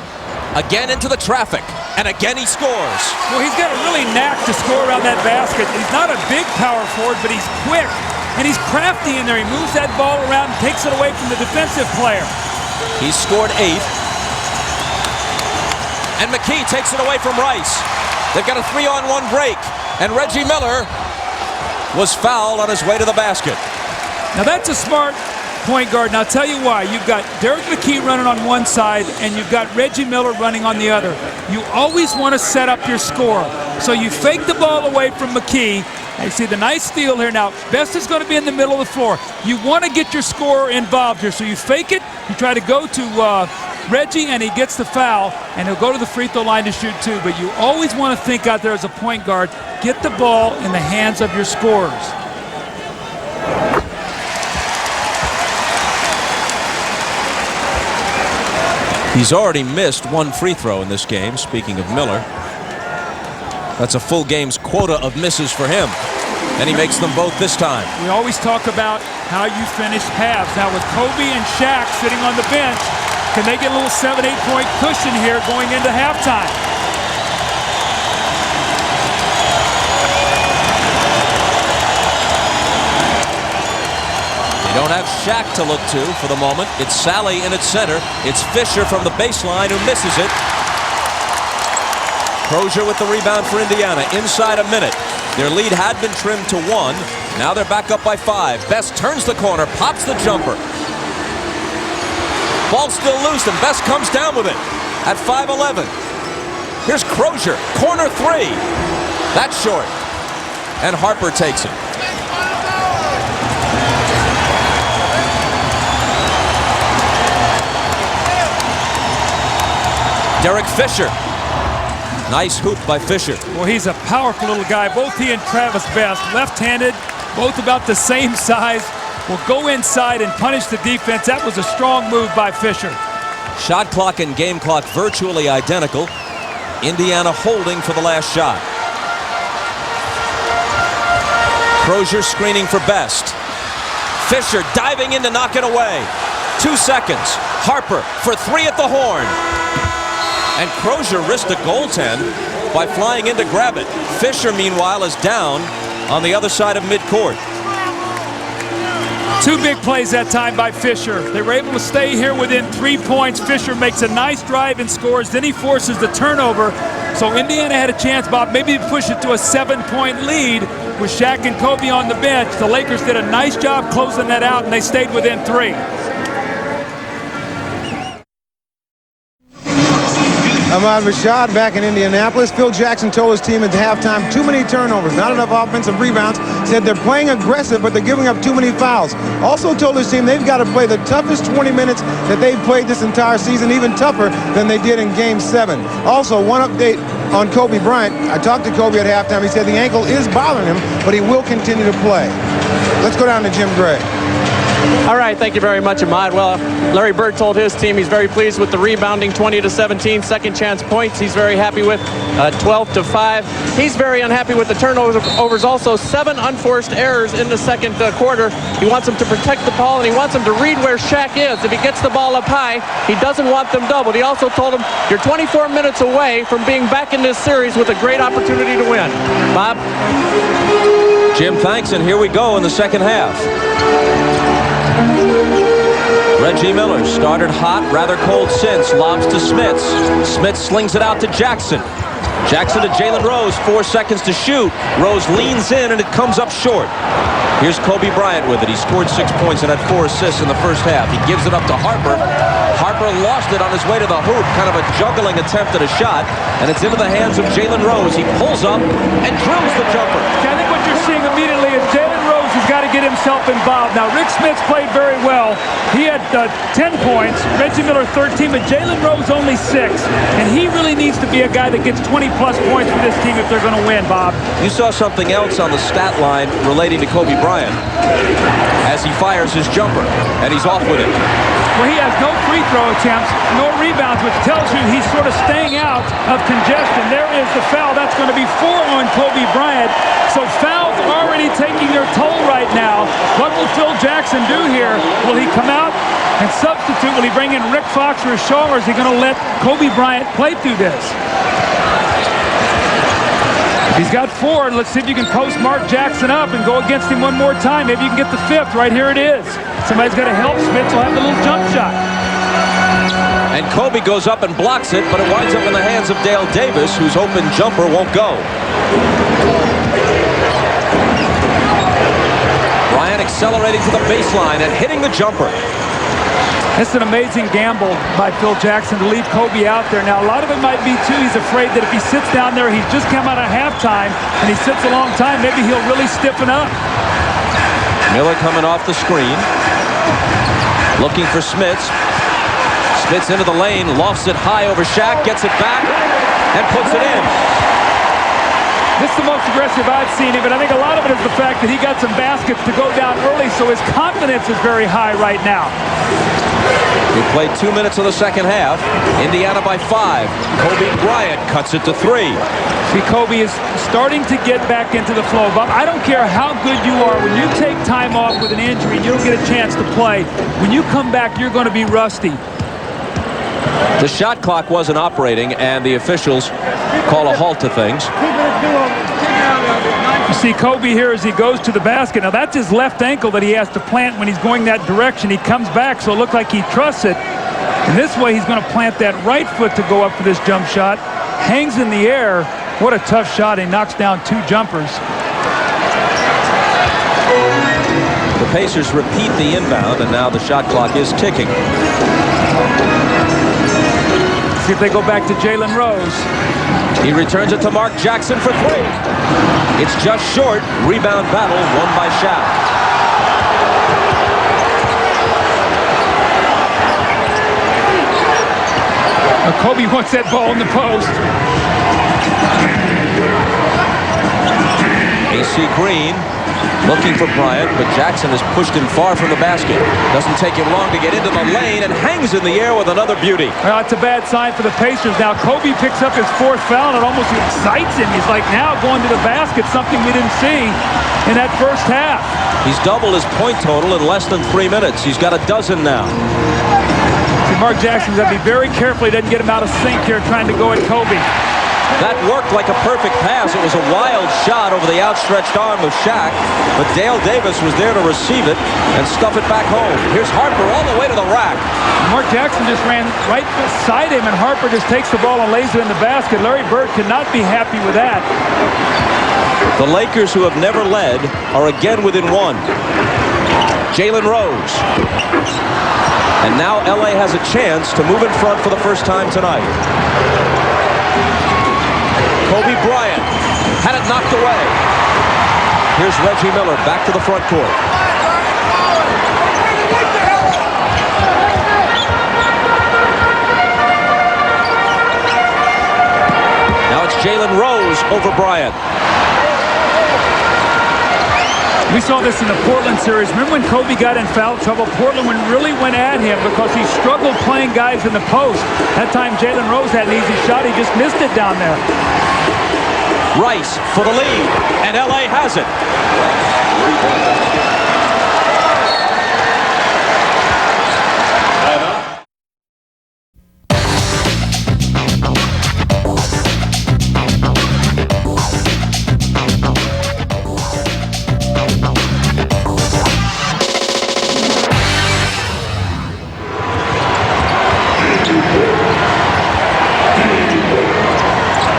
again into the traffic, and again he scores. Well, he's got a really knack to score around that basket. He's not a big power forward, but he's quick, and he's crafty in there. He moves that ball around and takes it away from the defensive player. He's scored 8, and McKee takes it away from Rice. They've got a 3-on-1 break, and Reggie Miller was fouled on his way to the basket. Now that's a smart point guard, and I'll tell you why. You've got Derek McKee running on one side, and you've got Reggie Miller running on the other. You always want to set up your score. So you fake the ball away from McKee. You see the nice steal here. Now, Best is going to be in the middle of the floor. You want to get your scorer involved here. So you fake it, you try to go to Reggie, and he gets the foul, and he'll go to the free throw line to shoot two. But you always want to think out there as a point guard, get the ball in the hands of your scorers. He's already missed one free throw in this game, speaking of Miller. That's a full game's quota of misses for him. And he makes them both this time. We always talk about how you finish halves. Now with Kobe and Shaq sitting on the bench, can they get a little 7-8 point cushion here going into halftime? Don't have Shaq to look to for the moment. It's Sally in its center. It's Fisher from the baseline who misses it. Crozier with the rebound for Indiana. Inside a minute. Their lead had been trimmed to 1. Now they're back up by 5. Best turns the corner, pops the jumper. Ball still loose, and Best comes down with it at 5'11". Here's Crozier, corner 3. That's short. And Harper takes it. Derek Fisher. Nice hoop by Fisher. Well, he's a powerful little guy. Both he and Travis Best, left-handed, both about the same size, will go inside and punish the defense. That was a strong move by Fisher. Shot clock and game clock virtually identical. Indiana holding for the last shot. Crozier screening for Best. Fisher diving in to knock it away. 2 seconds. Harper for 3 at the horn. And Crozier risked a goaltend by flying in to grab it. Fisher, meanwhile, is down on the other side of midcourt. 2 big plays that time by Fisher. They were able to stay here within 3 points. Fisher makes a nice drive and scores. Then he forces the turnover. So Indiana had a chance, Bob, maybe to push it to a 7-point lead with Shaq and Kobe on the bench. The Lakers did a nice job closing that out, and they stayed within 3. Ahmad Rashad back in Indianapolis. Phil Jackson told his team at halftime, too many turnovers, not enough offensive rebounds. Said they're playing aggressive, but they're giving up too many fouls. Also told his team they've got to play the toughest 20 minutes that they've played this entire season, even tougher than they did in Game 7. Also, one update on Kobe Bryant. I talked to Kobe at halftime. He said the ankle is bothering him, but he will continue to play. Let's go down to Jim Gray. All right, thank you very much, Ahmad. Well, Larry Bird told his team he's very pleased with the rebounding, 20-17, second chance points. He's very happy with 12-5. He's very unhappy with the turnovers. Also, 7 unforced errors in the second quarter. He wants them to protect the ball, and he wants them to read where Shaq is. If he gets the ball up high, he doesn't want them doubled. He also told them, you're 24 minutes away from being back in this series with a great opportunity to win. Bob? Jim, thanks, and here we go in the second half. Reggie Miller started hot, rather cold since. Lobs to Smits. Smits slings it out to Jackson. Jackson to Jalen Rose. 4 seconds to shoot. Rose leans in, and it comes up short. Here's Kobe Bryant with it. He scored 6 points and had 4 assists in the first half. He gives it up to Harper. Harper lost it on his way to the hoop. Kind of a juggling attempt at a shot. And it's into the hands of Jalen Rose. He pulls up and drills the jumper. I think what you're seeing immediately is Jalen Rose has got to get himself involved. Now, Rick Smits played very well. He had 10 points. Reggie Miller 13, but Jalen Rose only 6. And he really needs to be a guy that gets 20-plus points for this team if they're going to win, Bob. You saw something else on the stat line relating to Kobe Bryant as he fires his jumper, and he's off with it. Well, he has no free throw attempts, no rebounds, which tells you he's sort of staying out of congestion. There is the foul. That's going to be 4 on Kobe Bryant. So fouls already taking their toll right now. What will Phil Jackson do here? Will he come out and substitute? Will he bring in Rick Fox or Shaw, or is he going to let Kobe Bryant play through this? He's got 4. Let's see if you can post Mark Jackson up and go against him one more time. Maybe you can get the 5th. Right here it is. Somebody's got to help. Smith will have the little jump shot. And Kobe goes up and blocks it, but it winds up in the hands of Dale Davis, whose open jumper won't go. Bryant accelerating to the baseline and hitting the jumper. It's an amazing gamble by Phil Jackson to leave Kobe out there. Now, a lot of it might be, too, he's afraid that if he sits down there, he's just come out of halftime, and he sits a long time, maybe he'll really stiffen up. Miller coming off the screen. Looking for Smits. Smits into the lane, lofts it high over Shaq, gets it back, and puts it in. This is the most aggressive I've seen him, but I think a lot of it is the fact that he got some baskets to go down early, so his confidence is very high right now. We played 2 minutes of the second half. Indiana by 5. Kobe Bryant cuts it to 3. See, Kobe is starting to get back into the flow. Bob, I don't care how good you are. When you take time off with an injury, you don't get a chance to play. When you come back, you're going to be rusty. The shot clock wasn't operating, and the officials call a halt to things. You see Kobe here as he goes to the basket. Now, that's his left ankle that he has to plant when he's going that direction. He comes back, so it looks like he trusts it. And this way, he's going to plant that right foot to go up for this jump shot. Hangs in the air. What a tough shot. He knocks down 2 jumpers. The Pacers repeat the inbound, and now the shot clock is ticking. See if they go back to Jalen Rose. He returns it to Mark Jackson for 3. It's just short. Rebound battle won by Shaq. Kobe wants that ball in the post. AC Green looking for Bryant, but Jackson has pushed him far from the basket. Doesn't take him long to get into the lane and hangs in the air with another beauty. Well, it's a bad sign for the Pacers. Now, Kobe picks up his 4th foul, and it almost excites him. He's like, now going to the basket, something we didn't see in that first half. He's doubled his point total in less than 3 minutes. He's got a dozen now. See, Mark Jackson's got to be very careful he doesn't get him out of sync here trying to go at Kobe. That worked like a perfect pass. It was a wild shot over the outstretched arm of Shaq, but Dale Davis was there to receive it and stuff it back home. Here's Harper all the way to the rack. Mark Jackson just ran right beside him, and Harper just takes the ball and lays it in the basket. Larry Bird could not be happy with that. The Lakers, who have never led, are again within 1. Jalen Rose. And now LA has a chance to move in front for the first time tonight. Kobe Bryant had it knocked away. Here's Reggie Miller back to the front court. Now it's Jalen Rose over Bryant. We saw this in the Portland series. Remember when Kobe got in foul trouble? Portland really went at him because he struggled playing guys in the post. That time Jalen Rose had an easy shot. He just missed it down there. Rice for the lead, and LA has it.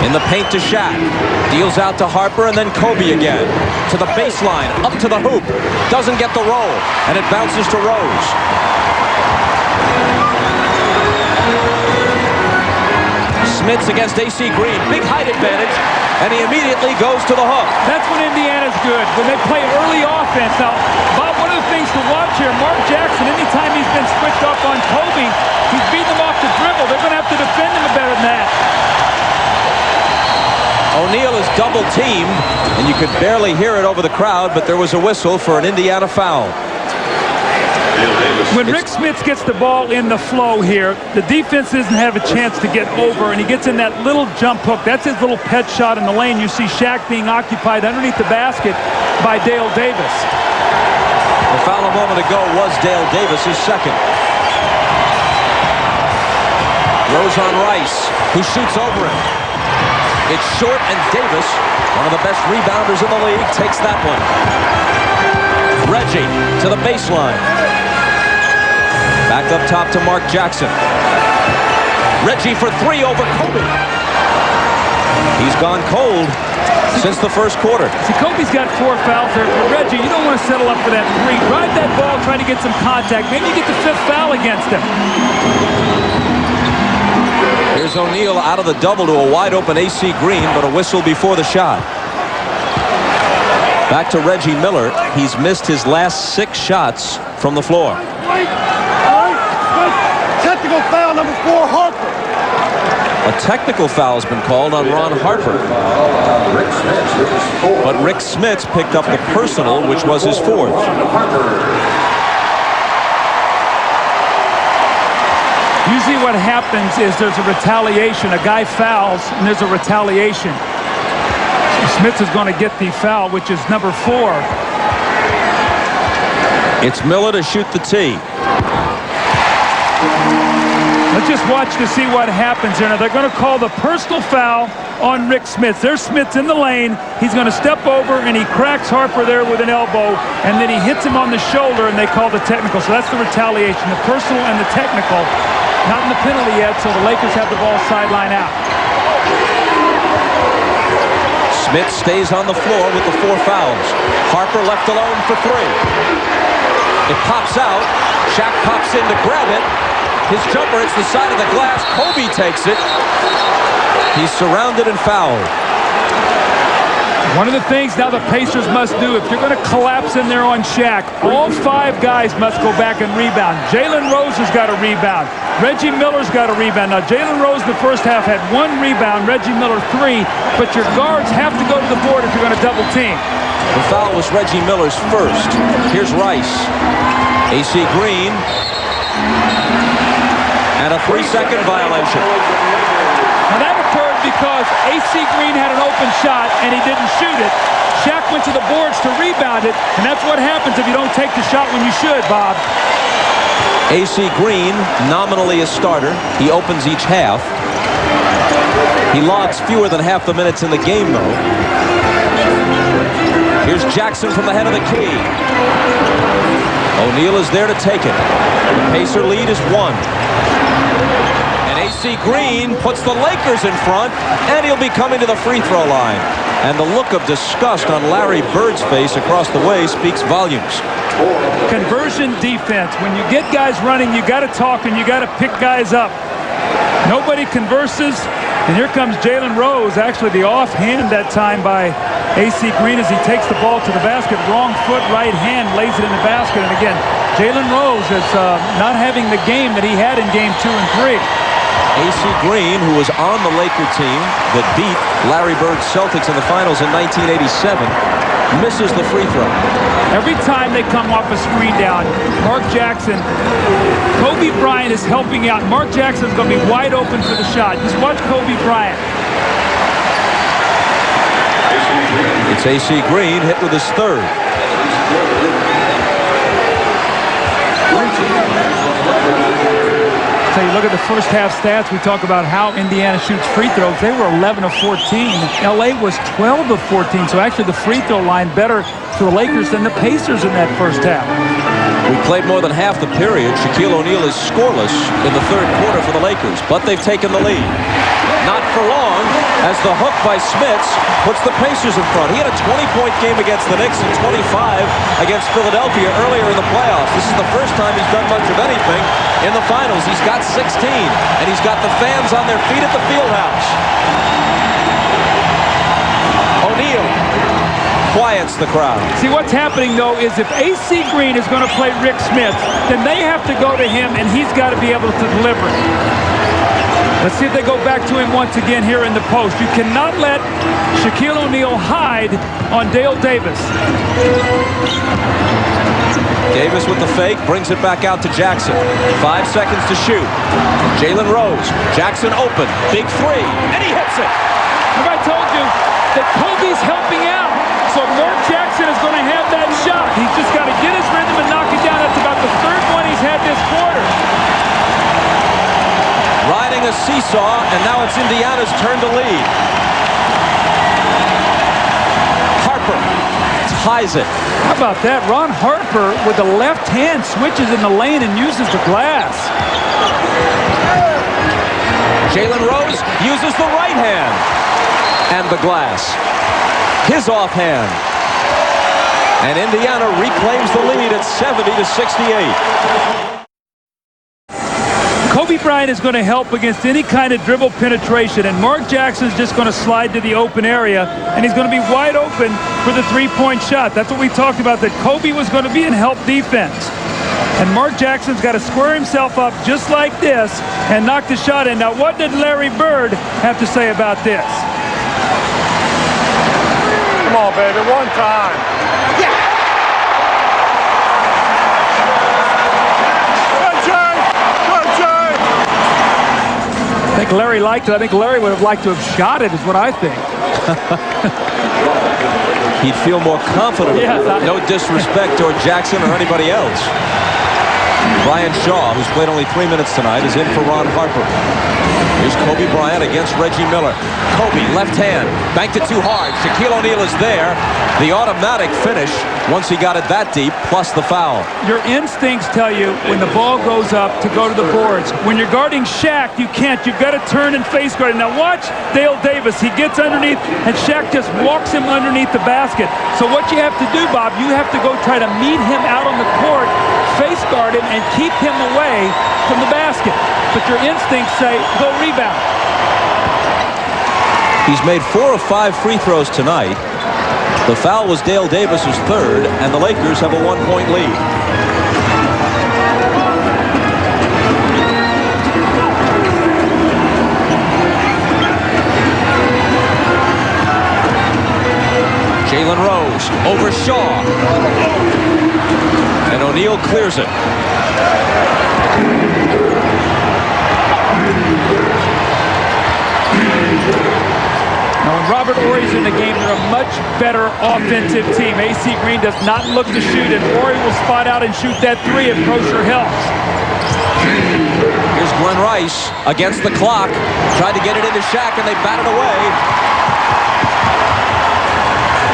In the paint to Shaq. Deals out to Harper and then Kobe again. To the baseline, up to the hoop. Doesn't get the roll, and it bounces to Rose. Smits against AC Green. Big height advantage, and he immediately goes to the hook. That's when Indiana's good, when they play early offense. Now, Bob, one of the things to watch here, Mark Jackson, anytime he's been switched off on Kobe, he's beating them off the dribble. They're going to have to defend him better than that. O'Neal is double teamed, and you could barely hear it over the crowd, but there was a whistle for an Indiana foul. When Rick Smits gets the ball in the flow here, the defense doesn't have a chance to get over, and he gets in that little jump hook. That's his little pet shot in the lane. You see Shaq being occupied underneath the basket by Dale Davis. The foul a moment ago was Dale Davis' second. Rose on Rice, who shoots over him. It's short, and Davis, one of the best rebounders in the league, takes that one. Reggie to the baseline. Back up top to Mark Jackson. Reggie for three over Kobe. He's gone cold since the first quarter. See, Kobe's got 4 fouls there. For Reggie, you don't want to settle up for that 3. Drive that ball, try to get some contact. Maybe you get the 5th foul against him. Here's O'Neal out of the double to a wide-open AC Green, but a whistle before the shot. Back to Reggie Miller. He's missed his last 6 shots from the floor. Technical foul number 4, Harper. A technical foul has been called on Ron Harper. But Rick Smits picked up the personal, which was his 4th. Usually what happens is there's a retaliation. A guy fouls, and there's a retaliation. Smits is going to get the foul, which is number 4. It's Miller to shoot the tee. Let's just watch to see what happens here. Now they're going to call the personal foul on Rick Smits. There's Smits in the lane. He's going to step over, and he cracks Harper there with an elbow, and then he hits him on the shoulder, and they call the technical. So that's the retaliation, the personal and the technical. Not in the penalty yet, so the Lakers have the ball sideline out. Smits stays on the floor with the 4 fouls. Harper left alone for 3. It pops out. Shaq pops in to grab it. His jumper hits the side of the glass. Kobe takes it. He's surrounded and fouled. One of the things now the Pacers must do, if you're going to collapse in there on Shaq, all 5 guys must go back and rebound. Jalen Rose has got a rebound. Reggie Miller's got a rebound. Now, Jalen Rose in the first half had 1 rebound, Reggie Miller 3, but your guards have to go to the board if you're going to double team. The foul was Reggie Miller's first. Here's Rice. AC Green. And a 3-second violation. Now that occurred because AC Green had an open shot and he didn't shoot it. Shaq went to the boards to rebound it, and that's what happens if you don't take the shot when you should, Bob. AC Green, nominally a starter. He opens each half. He logs fewer than half the minutes in the game, though. Here's Jackson from the head of the key. O'Neal is there to take it. The Pacer lead is 1. And AC Green puts the Lakers in front, and he'll be coming to the free throw line. And the look of disgust on Larry Bird's face across the way speaks volumes. Conversion defense. When you get guys running, you got to talk and you got to pick guys up. Nobody converses. And here comes Jalen Rose, actually the offhand that time by AC Green as he takes the ball to the basket. Wrong foot, right hand, lays it in the basket. And again, Jalen Rose is not having the game that he had in game 2 and 3. AC Green, who was on the Laker team that beat Larry Bird's Celtics in the finals in 1987, misses the free throw. Every time they come off a screen down, Mark Jackson, Kobe Bryant is helping out. Mark Jackson's going to be wide open for the shot. Just watch Kobe Bryant. It's AC Green hit with his 3rd. So you look at the first half stats, we talk about how Indiana shoots free throws. They were 11 of 14. LA was 12 of 14. So actually the free throw line better for the Lakers than the Pacers in that first half. We played more than half the period. Shaquille O'Neal is scoreless in the 3rd quarter for the Lakers, but they've taken the lead. Not for long, as the hook by Smits puts the Pacers in front. He had a 20-point game against the Knicks and 25 against Philadelphia earlier in the playoffs. This is the first time he's done much of anything in the finals. He's got 16, and he's got the fans on their feet at the Fieldhouse. O'Neal quiets the crowd. See, what's happening, though, is if AC Green is going to play Rick Smits, then they have to go to him, and he's got to be able to deliver. Let's see if they go back to him once again here in the post. You cannot let Shaquille O'Neal hide on Dale Davis. Davis with the fake, brings it back out to Jackson. 5 seconds to shoot. Jalen Rose, Jackson open, big 3, and he hits it. Remember I told you that Kobe's helping out. So Mark Jackson is going to have that shot. He's just got to get his rhythm and knock it down. That's about the 3rd one he's had this quarter. Riding a seesaw, and now it's Indiana's turn to lead. Harper ties it. How about that? Ron Harper with the left hand switches in the lane and uses the glass. Jalen Rose uses the right hand. And the glass. His offhand. And Indiana reclaims the lead at 70-68. Kobe Bryant is going to help against any kind of dribble penetration, and Mark Jackson's just going to slide to the open area, and he's going to be wide open for the three-point shot. That's what we talked about, that Kobe was going to be in help defense. And Mark Jackson's got to square himself up just like this and knock the shot in. Now, what did Larry Bird have to say about this? Come on, baby, one time. I think Larry liked it. I think Larry would have liked to have shot it, is what I think. He'd feel more confident. Yes, no disrespect toward Jackson or anybody else. Brian Shaw, who's played only 3 minutes tonight, is in for Ron Harper. Here's Kobe Bryant against Reggie Miller. Kobe, left hand, banked it too hard. Shaquille O'Neal is there. The automatic finish once he got it that deep, plus the foul. Your instincts tell you when the ball goes up to go to the boards. When you're guarding Shaq, you can't. You've got to turn and face guard him. Now watch Dale Davis. He gets underneath, and Shaq just walks him underneath the basket. So what you have to do, Bob, you have to go try to meet him out on the court, face guard him, and keep him away from the basket. But your instincts say, go rebound. He's made 4 of 5 free throws tonight. The foul was Dale Davis's third, and the Lakers have a 1-point lead. Jalen Rose over Shaw. And O'Neal clears it. Now, when Robert Horry's in the game, they're a much better offensive team. AC Green does not look to shoot, and Horry will spot out and shoot that three if Crozier helps. Here's Glenn Rice against the clock. Tried to get it into Shaq, and they bat it away.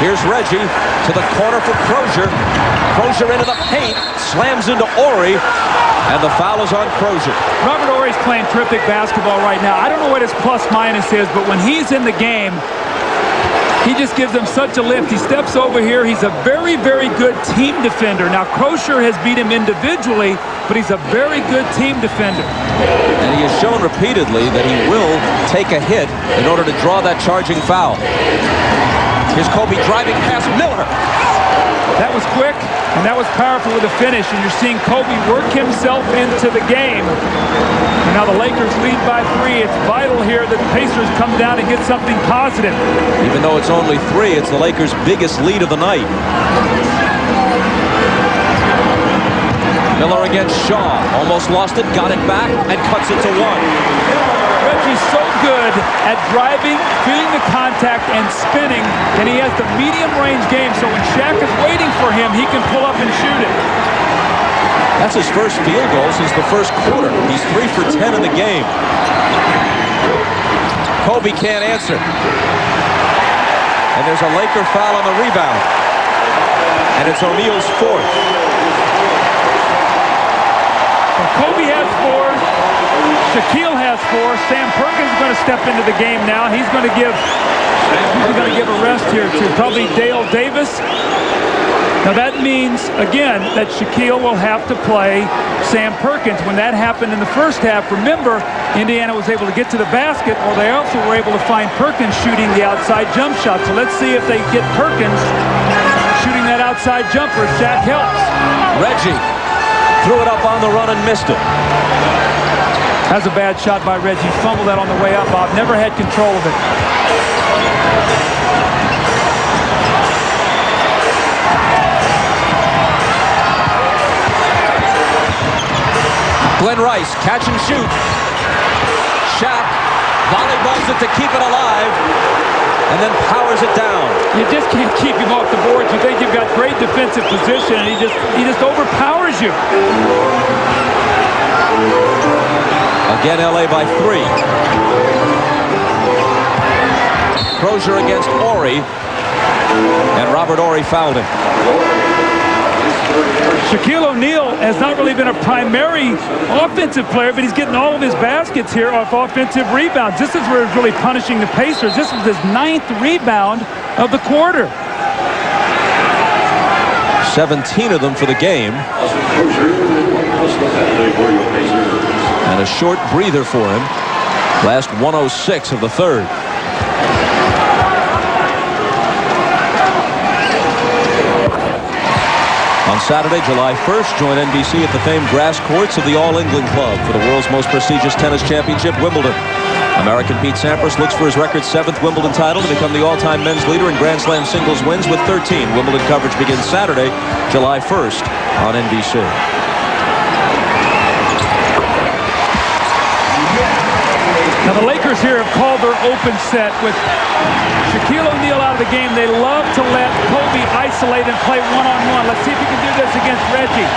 Here's Reggie to the corner for Crozier. Crozier into the paint, slams into Horry. And the foul is on Crozier. Robert Horry's playing terrific basketball right now. I don't know what his plus-minus is, but when he's in the game, he just gives them such a lift. He steps over here. He's a very, very good team defender. Now, Crozier has beat him individually, but he's a very good team defender. And he has shown repeatedly that he will take a hit in order to draw that charging foul. Here's Kobe driving past Miller. That was quick, and that was powerful with a finish, and you're seeing Kobe work himself into the game. And now the Lakers lead by 3. It's vital here that the Pacers come down and get something positive. Even though it's only 3, it's the Lakers' biggest lead of the night. Miller against Shaw. Almost lost it, got it back, and cuts it to 1. Reggie's so good at driving, feeling the contact, and spinning, and he has the medium-range game, so when Shaq is waiting for him, he can pull up and shoot it. That's his first field goal since the first quarter. He's 3 for 10 in the game. Kobe can't answer. And there's a Laker foul on the rebound. And it's O'Neal's 4th. So Kobe has 4. Shaquille has 4. Sam Perkins is going to step into the game now. He's going to give a rest here to probably Dale Davis. Now that means, again, that Shaquille will have to play Sam Perkins. When that happened in the first half, remember, Indiana was able to get to the basket, or they also were able to find Perkins shooting the outside jump shot. So let's see if they get Perkins shooting that outside jumper. Shaq helps. Reggie threw it up on the run and missed it. That's a bad shot by Reggie. Fumbled that on the way up, Bob. Never had control of it. Glenn Rice, catch and shoot. Shaq volleyballs it to keep it alive, and then powers it down. You just can't keep him off the board. You think you've got great defensive position, and he just overpowers you. Again, LA by 3. Crozier against Horry, and Robert Horry fouled him. Shaquille O'Neal has not really been a primary offensive player, but he's getting all of his baskets here off offensive rebounds. This is where he's really punishing the Pacers. This was his 9th rebound of the quarter. 17 of them for the game. And a short breather for him. Last 106 of the third. On Saturday, July 1st, join NBC at the famed grass courts of the All England Club for the world's most prestigious tennis championship, Wimbledon. American Pete Sampras looks for his record 7th Wimbledon title to become the all-time men's leader in Grand Slam singles wins with 13. Wimbledon coverage begins Saturday, July 1st on NBC. Now the Lakers here have called their open set with Shaquille O'Neal out of the game. They love to let Kobe isolate and play one-on-one. Let's see if he can do this against Reggie.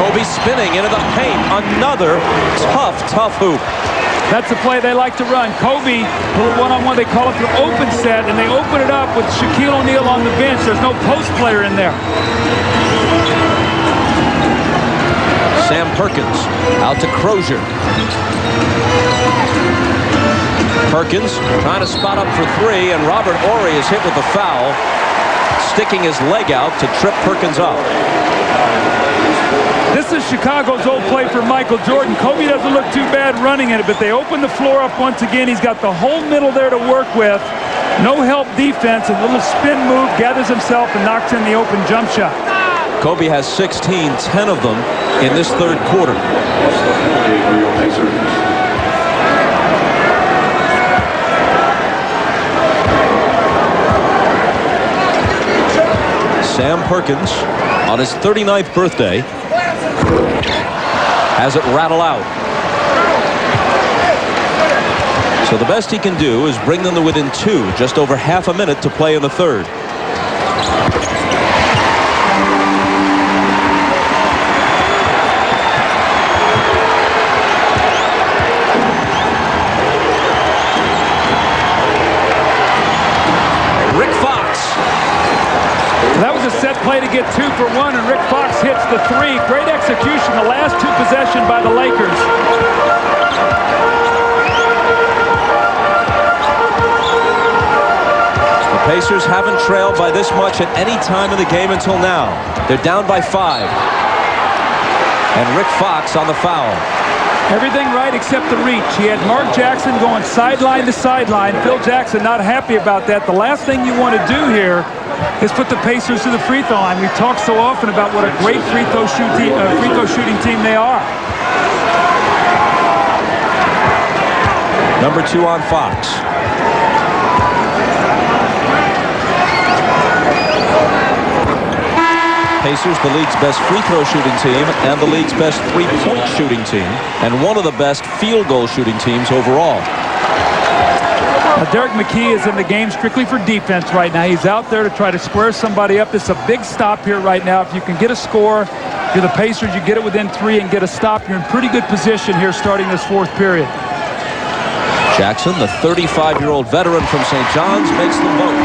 Kobe spinning into the paint. Another tough hoop. That's the play they like to run. Kobe, little one-on-one, they call it their open set, and they open it up with Shaquille O'Neal on the bench. There's no post player in there. Sam Perkins out to Crozier. Perkins trying to spot up for three, and Robert Horry is hit with the foul, sticking his leg out to trip Perkins up. This is Chicago's old play for Michael Jordan. Kobe doesn't look too bad running it, but they open the floor up once again. He's got the whole middle there to work with. No help defense, a little spin move, gathers himself and knocks in the open jump shot. Kobe has 16, 10 of them in this third quarter. Sam Perkins, on his 39th birthday, has it rattle out. So the best he can do is bring them to within two, just over half a minute to play in the third. Play to get 2 for 1, and Rick Fox hits the three. Great execution the last two possessions by the Lakers. The Pacers haven't trailed by this much at any time in the game until now. They're down by 5. And Rick Fox on the foul. Everything right except the reach. He had Mark Jackson going sideline to sideline. Phil Jackson not happy about that. The last thing you want to do here is put the Pacers to the free throw line. We've talked so often about what a great free throw shooting team they are. Number 2 on Fox. Pacers, the league's best free throw shooting team and the league's best three-point shooting team, and one of the best field goal shooting teams overall. Derek McKee is in the game strictly for defense right now. He's out there to try to square somebody up. It's a big stop here right now. If you can get a score, if you're the Pacers, you get it within 3 and get a stop. You're in pretty good position here starting this fourth period. Jackson, the 35-year-old veteran from St. John's, makes them both.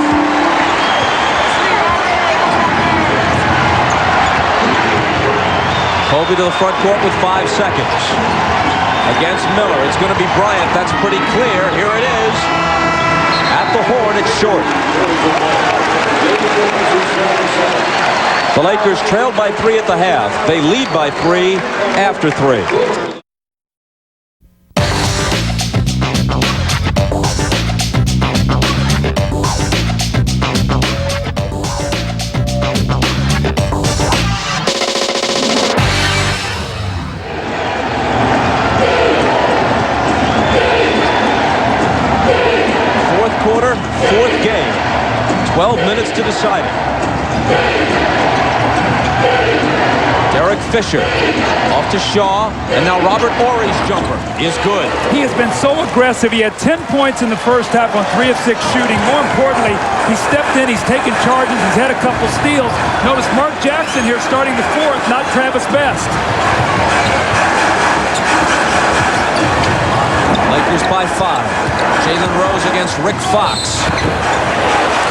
Kobe to the front court with 5 seconds. Against Miller, it's going to be Bryant. That's pretty clear. Here it is. At the horn, it's short. The Lakers trailed by 3 at the half. They lead by 3 after 3. Fourth game, 12 minutes to decide it. Derek Fisher off to Shaw, and now Robert Horry's jumper is good. He has been so aggressive. He had 10 points in the first half on 3 of 6 shooting. More importantly, he stepped in, he's taken charges, he's had a couple steals. Notice Mark Jackson here starting the fourth, not Travis Best. Lakers by 5. Jalen Rose against Rick Fox.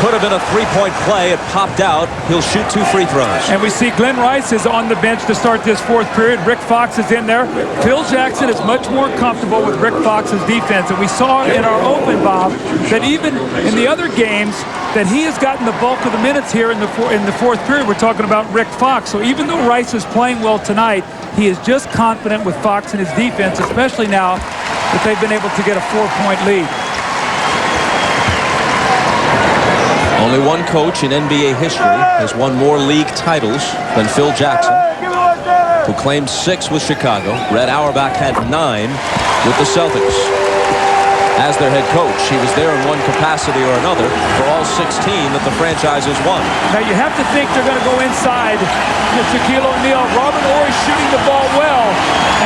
Could have been a three-point play. It popped out. He'll shoot 2 free throws. And we see Glenn Rice is on the bench to start this fourth period. Rick Fox is in there. Phil Jackson is much more comfortable with Rick Fox's defense. And we saw in our open, Bob, that even in the other games, that he has gotten the bulk of the minutes here in the fourth period. We're talking about Rick Fox. So even though Rice is playing well tonight, he is just confident with Fox and his defense, especially now that they've been able to get a 4-point lead. Only one coach in NBA history has won more league titles than Phil Jackson, who claimed 6 with Chicago. Red Auerbach had 9 with the Celtics. As their head coach, he was there in one capacity or another for all 16 that the franchises won. Now you have to think they're going to go inside with Shaquille O'Neal. Robert Horry shooting the ball well,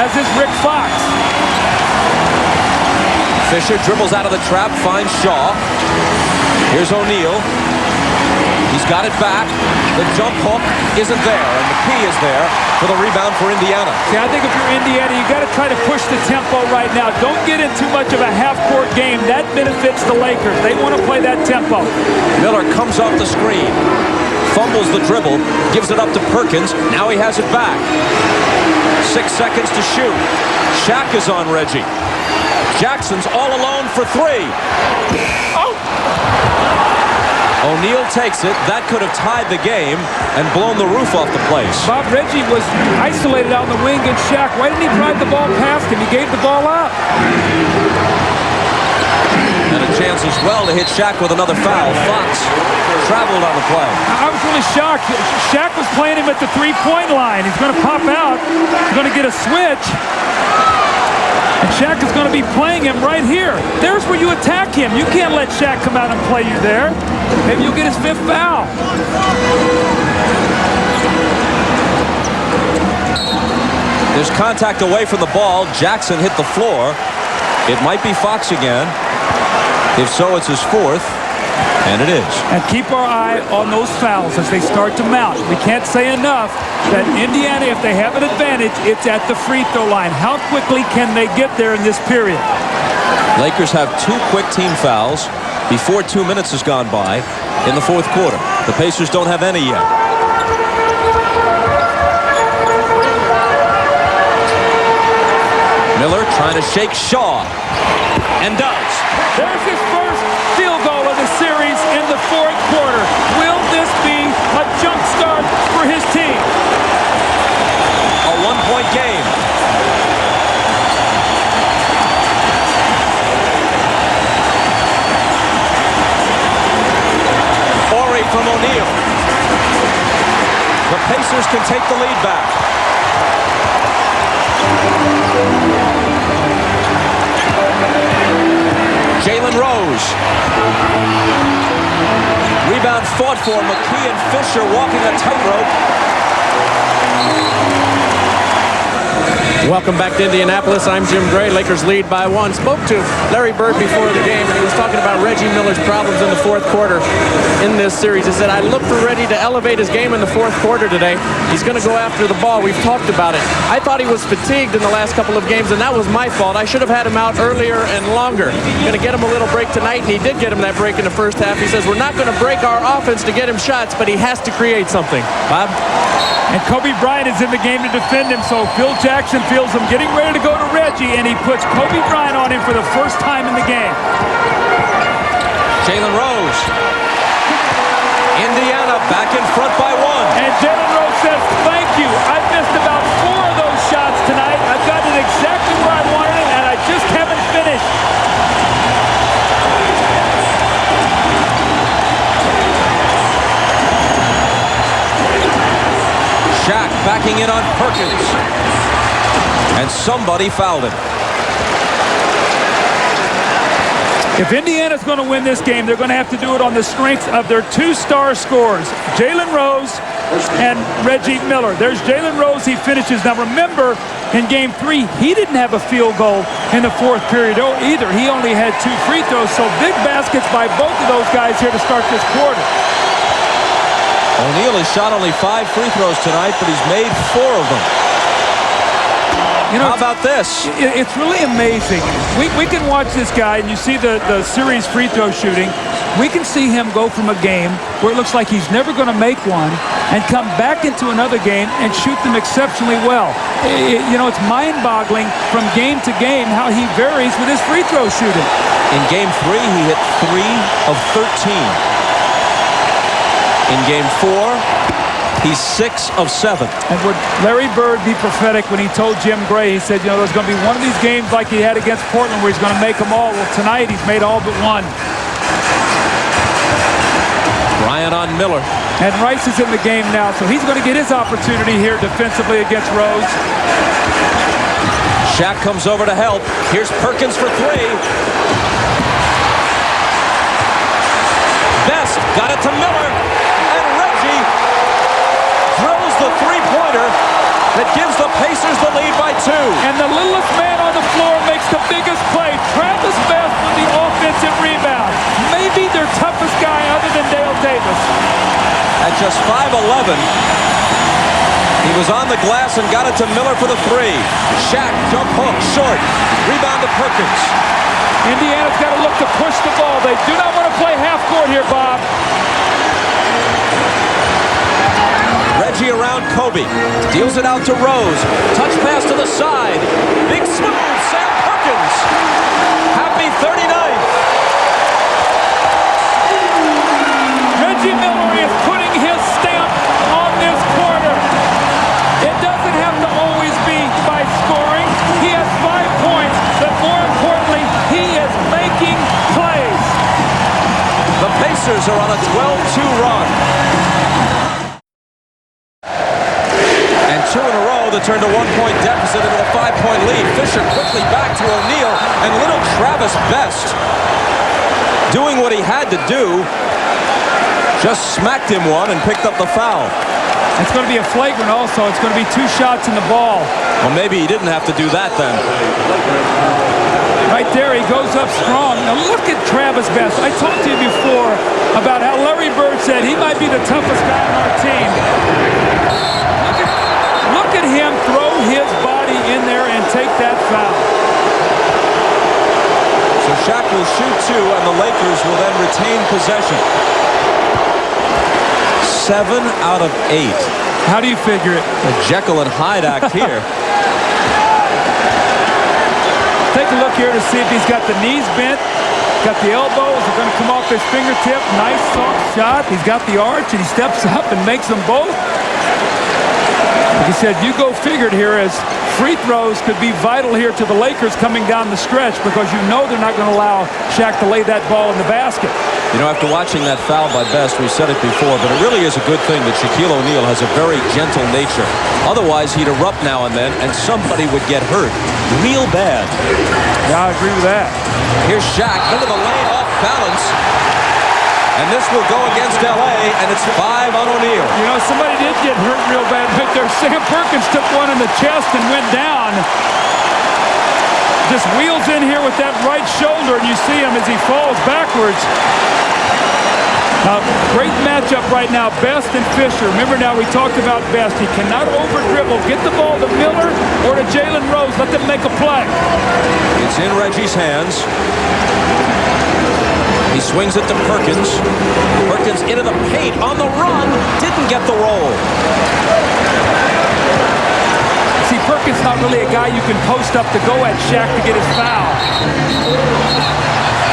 as is Rick Fox. Fisher dribbles out of the trap, finds Shaw. Here's O'Neal. He's got it back. The jump hook isn't there, and McKee is there for the rebound for Indiana. See, I think if you're Indiana, you got to try to push the tempo right now. Don't get in too much of a half-court game. That benefits the Lakers. They want to play that tempo. Miller comes off the screen, fumbles the dribble, gives it up to Perkins. Now he has it back. 6 seconds to shoot. Shaq is on Reggie. Jackson's all alone for 3. Oh! O'Neal takes it. That could have tied the game and blown the roof off the place. Bob, Reggie was isolated out on the wing against Shaq. Why didn't he drive the ball past him? He gave the ball up. And a chance as well to hit Shaq with another foul. Fox traveled on the play. I was really shocked. Shaq was playing him at the three-point line. He's going to pop out. He's going to get a switch. And Shaq is going to be playing him right here. There's where you attack him. You can't let Shaq come out and play you there. Maybe you'll get his 5th foul. There's contact away from the ball. Jackson hit the floor. It might be Fox again. If so, it's his 4th. And it is. And keep our eye on those fouls as they start to mount. We can't say enough that Indiana, if they have an advantage, it's at the free throw line. How quickly can they get there in this period? Lakers have 2 quick team fouls before 2 minutes has gone by in the 4th quarter. The Pacers don't have any yet. Miller trying to shake Shaw. And does. There's his first field goal of the series in the 4th quarter. Will this be a jump start for his team? A 1-point game. Horry from O'Neal. The Pacers can take the lead back. Jalen Rose. Rebound fought for. McKee and Fisher walking a tightrope. Welcome back to Indianapolis. I'm Jim Gray. Lakers lead by 1. Spoke to Larry Bird before the game, and he was talking about Reggie Miller's problems in the 4th quarter in this series. He said, I look for Reggie to elevate his game in the 4th quarter today. He's going to go after the ball. We've talked about it. I thought he was fatigued in the last couple of games, and that was my fault. I should have had him out earlier and longer. Going to get him a little break tonight, and he did get him that break in the first half. He says, we're not going to break our offense to get him shots, but he has to create something. Bob? And Kobe Bryant is in the game to defend him, so Phil Jackson feels him getting ready to go to Reggie, and he puts Kobe Bryant on him for the first time in the game. Jalen Rose. Indiana back in front by 1. And Jalen Rose says, thank you. I missed about 4 of those shots tonight. I've got it exactly where I wanted it, and I just haven't finished. Shaq backing in on Perkins. And somebody fouled him. If Indiana's going to win this game, they're going to have to do it on the strength of their 2 star scorers, Jalen Rose and Reggie Miller. There's Jalen Rose. He finishes. Now, remember, in Game 3, he didn't have a field goal in the 4th period either. He only had 2 free throws, so big baskets by both of those guys here to start this quarter. O'Neal has shot only 5 free throws tonight, but he's made 4 of them. You know, how about this? It's really amazing. We can watch this guy, and you see the series free throw shooting. We can see him go from a game where it looks like he's never going to make one and come back into another game and shoot them exceptionally well. You know, it's mind-boggling from game to game how he varies with his free throw shooting. In Game 3, he hit 3 of 13. In Game 4, he's 6 of 7. And would Larry Bird be prophetic when he told Jim Gray, he said, you know, there's going to be one of these games like he had against Portland where he's going to make them all. Well, tonight he's made all but one. Bryant on Miller. And Rice is in the game now, so he's going to get his opportunity here defensively against Rose. Shaq comes over to help. Here's Perkins for 3. Best got it to Miller. And Reggie drills the three-pointer that gives the Pacers the lead by 2. And the littlest man on the floor makes the biggest play. Travis Best with the offensive rebound. Maybe their toughest guy other than Dale Davis. At just 5'11", he was on the glass and got it to Miller for the 3. Shaq, jump hook, short. Rebound to Perkins. Indiana's got to look to push the ball. They do not want to play half court here, Bob. Reggie around Kobe. Deals it out to Rose. Touch pass to the side. Big smooth, Sam Perkins. Happy 39th. Reggie Miller is putting his stamp on this quarter. It doesn't have to always be by scoring. He has 5 points, but more importantly, he is making plays. The Pacers are on a 12-2 run. And 2 in a row that turned a 1-point deficit into a 5-point lead. Fisher quickly back to O'Neal, and little Travis Best, doing what he had to do, just smacked him one and picked up the foul. It's going to be a flagrant also. It's going to be 2 shots in the ball. Well, maybe he didn't have to do that then. Right there, he goes up strong. Now look at Travis Best. I talked to you before about how Larry Bird said he might be the toughest guy on our team. Look at him throw his body in there and take that foul. So Shaq will shoot 2, and the Lakers will then retain possession. 7 out of 8. How do you figure it? A Jekyll and Hyde act here. Take a look here to see if he's got the knees bent, got the elbows, they're going to come off his fingertip. Nice soft shot. He's got the arch, and he steps up and makes them both. Like I said, you go figured here, as free throws could be vital here to the Lakers coming down the stretch, because you know they're not going to allow Shaq to lay that ball in the basket. You know, after watching that foul by Best, we said it before, but it really is a good thing that Shaquille O'Neal has a very gentle nature. Otherwise, he'd erupt now and then, and somebody would get hurt real bad. Yeah, I agree with that. Here's Shaq into the lane, off balance. And this will go against L.A., and it's 5 on O'Neal. You know, somebody did get hurt real bad right there. Sam Perkins took one in the chest and went down. Just wheels in here with that right shoulder, and you see him as he falls backwards. Great matchup right now, Best and Fisher. Remember now, we talked about Best. He cannot over-dribble. Get the ball to Miller or to Jalen Rose. Let them make a play. It's in Reggie's hands. He swings it to Perkins. Perkins into the paint on the run. Didn't get the roll. See, Perkins not really a guy you can post up to go at Shaq to get his foul.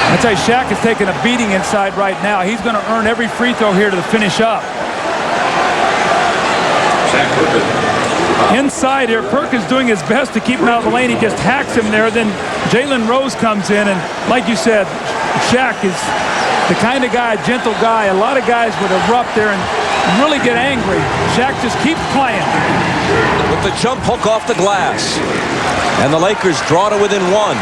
I tell you, Shaq is taking a beating inside right now. He's going to earn every free throw here to finish up. Inside here, Perkins doing his best to keep him out of the lane. He just hacks him there. Then Jalen Rose comes in, and like you said, Shaq is the kind of guy, a gentle guy. A lot of guys would erupt there and really get angry. Shaq just keeps playing. With the jump hook off the glass. And the Lakers draw to within 1.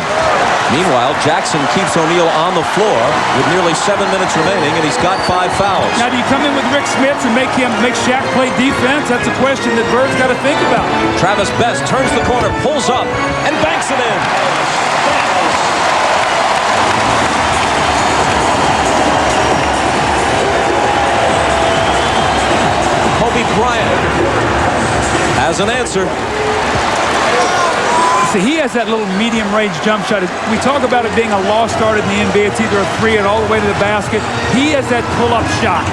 Meanwhile, Jackson keeps O'Neal on the floor with nearly 7 minutes remaining, and he's got 5 fouls. Now, do you come in with Rick Smith and make Shaq play defense? That's a question that Bird's got to think about. Travis Best turns the corner, pulls up, and banks it in. Kobe Bryant has an answer. See, he has that little medium-range jump shot. We talk about it being a lost art in the NBA. It's either a three and all the way to the basket. He has that pull-up shot.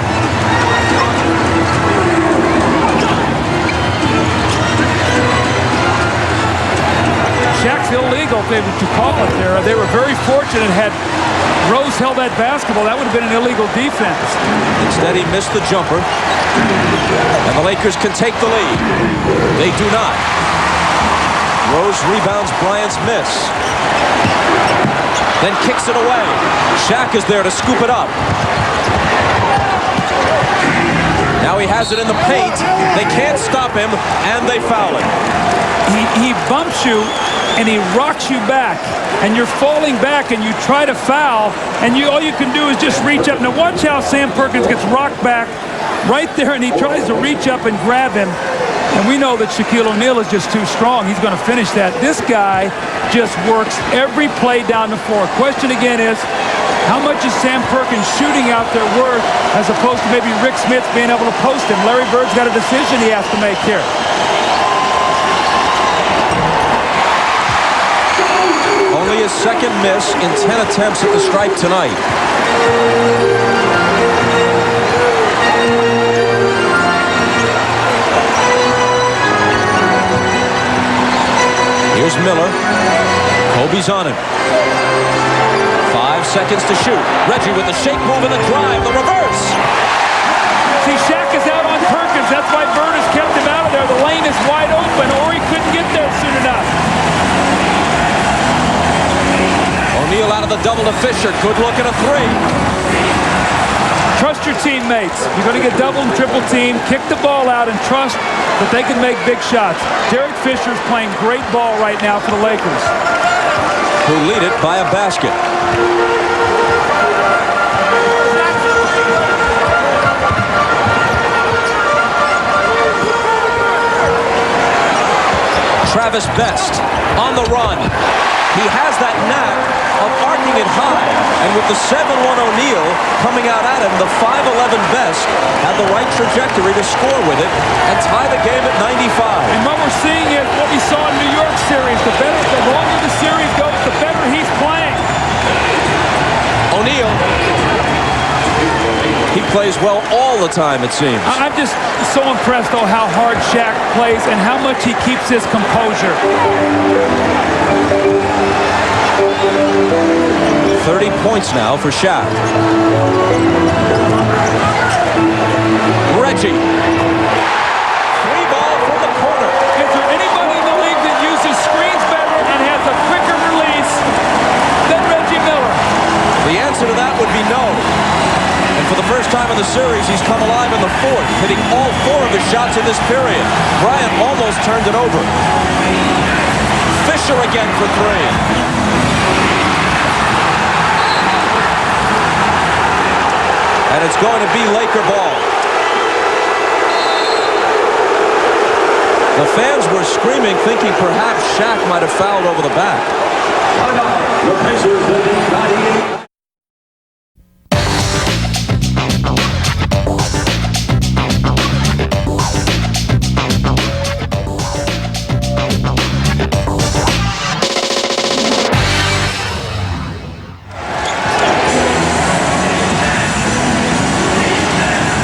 Shaq's illegal to call it there. They were very fortunate had Rose held that basketball. That would have been an illegal defense. Instead, he missed the jumper. And the Lakers can take the lead. They do not. Rose rebounds Bryant's miss. Then kicks it away. Shaq is there to scoop it up. Now he has it in the paint. They can't stop him, and they foul him. He bumps you, and he rocks you back, and you're falling back, and you try to foul, and all you can do is just reach up. Now watch how Sam Perkins gets rocked back right there, and he tries to reach up and grab him. And we know that Shaquille O'Neal is just too strong. He's going to finish that. This guy just works every play down the floor. Question again is, how much is Sam Perkins shooting out there worth as opposed to maybe Rick Smith being able to post him? Larry Bird's got a decision he has to make here. Only his second miss in 10 attempts at the stripe tonight. Here's Miller. Kobe's on him. 5 seconds to shoot. Reggie with the shake move and the drive. The reverse. See, Shaq is out on Perkins. That's why Bird has kept him out of there. The lane is wide open, or he couldn't get there soon enough. O'Neal out of the double to Fisher. Good look at a three. Trust your teammates. You're going to get double and triple team. Kick the ball out and trust that they can make big shots. Derek Fisher's playing great ball right now for the Lakers, who lead it by a basket. Travis Best on the run. He has that knack of arcing it high. And with the 7-1 O'Neal coming out at him, the 5'11 Best had the right trajectory to score with it and tie the game at 95. And what we're seeing is what we saw in New York series. The longer the series goes, the better he's playing. O'Neal. He plays well all the time, it seems. I'm just so impressed, though, how hard Shaq plays and how much he keeps his composure. 30 points now for Shaq. Reggie. Free ball from the corner. Is there anybody in the league that uses screens better and has a quicker release than Reggie Miller? The answer to that would be no. And for the first time in the series, he's come alive in the fourth, hitting all 4 of his shots in this period. Bryant almost turned it over. Fisher again for 3. And it's going to be Laker ball. The fans were screaming, thinking perhaps Shaq might have fouled over the back. The Pacers leading 98.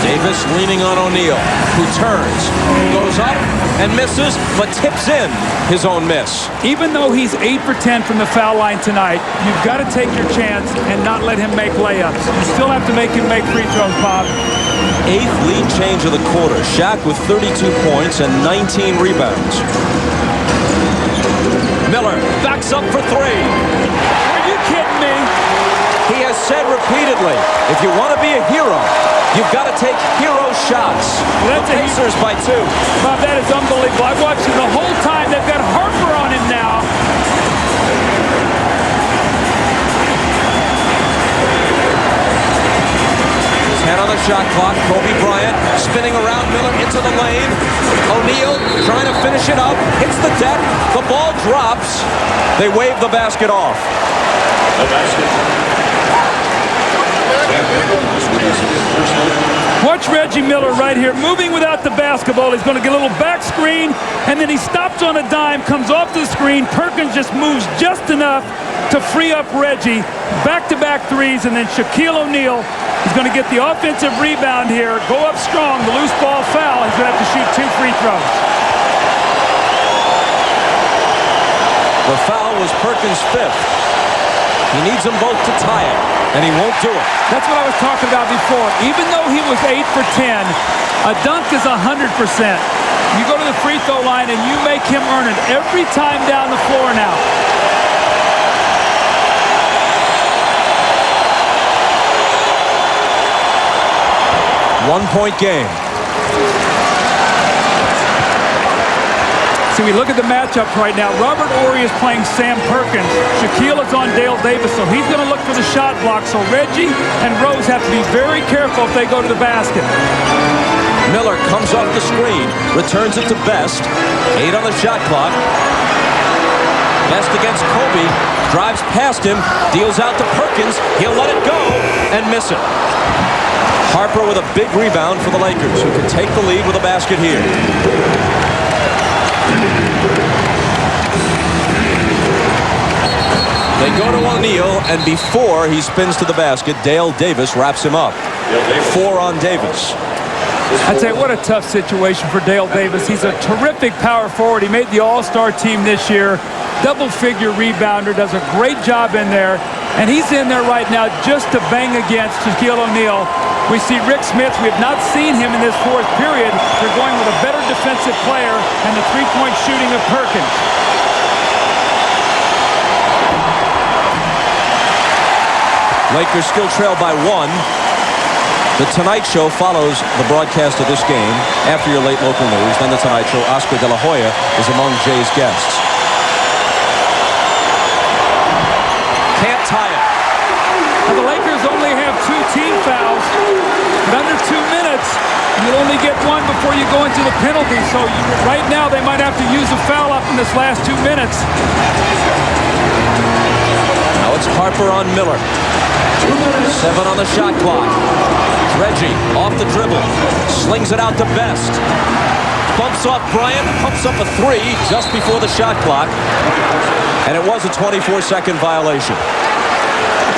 Davis leaning on O'Neal, who turns, goes up and misses, but tips in his own miss. Even though he's 8 for 10 from the foul line tonight, you've got to take your chance and not let him make layups. You still have to make him make free throws, Bob. 8th lead change of the quarter. Shaq with 32 points and 19 rebounds. Miller backs up for 3. Are you kidding me? He has said repeatedly, if you want to be a hero, you've got to take hero shots. Well, the Pacers by 2. Bob, that is unbelievable. I've watched him the whole time. They've got Harper on him now. 10 on the shot clock. Kobe Bryant spinning around Miller into the lane. O'Neal trying to finish it up. Hits the deck. The ball drops. They wave the basket off. The basket. Watch Reggie Miller right here, moving without the basketball. He's going to get a little back screen, and then he stops on a dime, comes off the screen. Perkins just moves just enough to free up Reggie. Back-to-back threes, and then Shaquille O'Neal is going to get the offensive rebound here, go up strong, the loose ball foul. He's going to have to shoot 2 free throws. The foul was Perkins' 5th. He needs them both to tie it, and he won't do it. That's what I was talking about before. Even though he was 8 for 10, a dunk is 100%. You go to the free throw line, and you make him earn it every time down the floor now. One-point game. So we look at the matchups right now. Robert Horry is playing Sam Perkins. Shaquille is on Dale Davis, so he's going to look for the shot block. So Reggie and Rose have to be very careful if they go to the basket. Miller comes off the screen, returns it to Best. 8 on the shot clock. Best against Kobe, drives past him, deals out to Perkins. He'll let it go and miss it. Harper with a big rebound for the Lakers, who can take the lead with a basket here. They go to O'Neal, and before he spins to the basket, Dale Davis wraps him up. 4 on Davis. I'd say what a tough situation for Dale Davis. He's a terrific power forward. He made the All-Star team this year. Double-figure rebounder, does a great job in there. And he's in there right now just to bang against Shaquille O'Neal. We see Rick Smith. We have not seen him in this 4th period. They're going with a better defensive player and the three-point shooting of Perkins. Lakers still trail by 1. The Tonight Show follows the broadcast of this game after your late local news. Then the Tonight Show, Oscar De La Hoya is among Jay's guests. Can't tie it. Now the Lakers only have 2 team fouls, but under 2 minutes, you'll only get 1 before you go into the penalty. So right now they might have to use a foul up in this last 2 minutes. Now it's Harper on Miller. 7 on the shot clock. Reggie off the dribble, slings it out to Best. Bumps off Bryant, pumps up a 3 just before the shot clock. And it was a 24-second violation.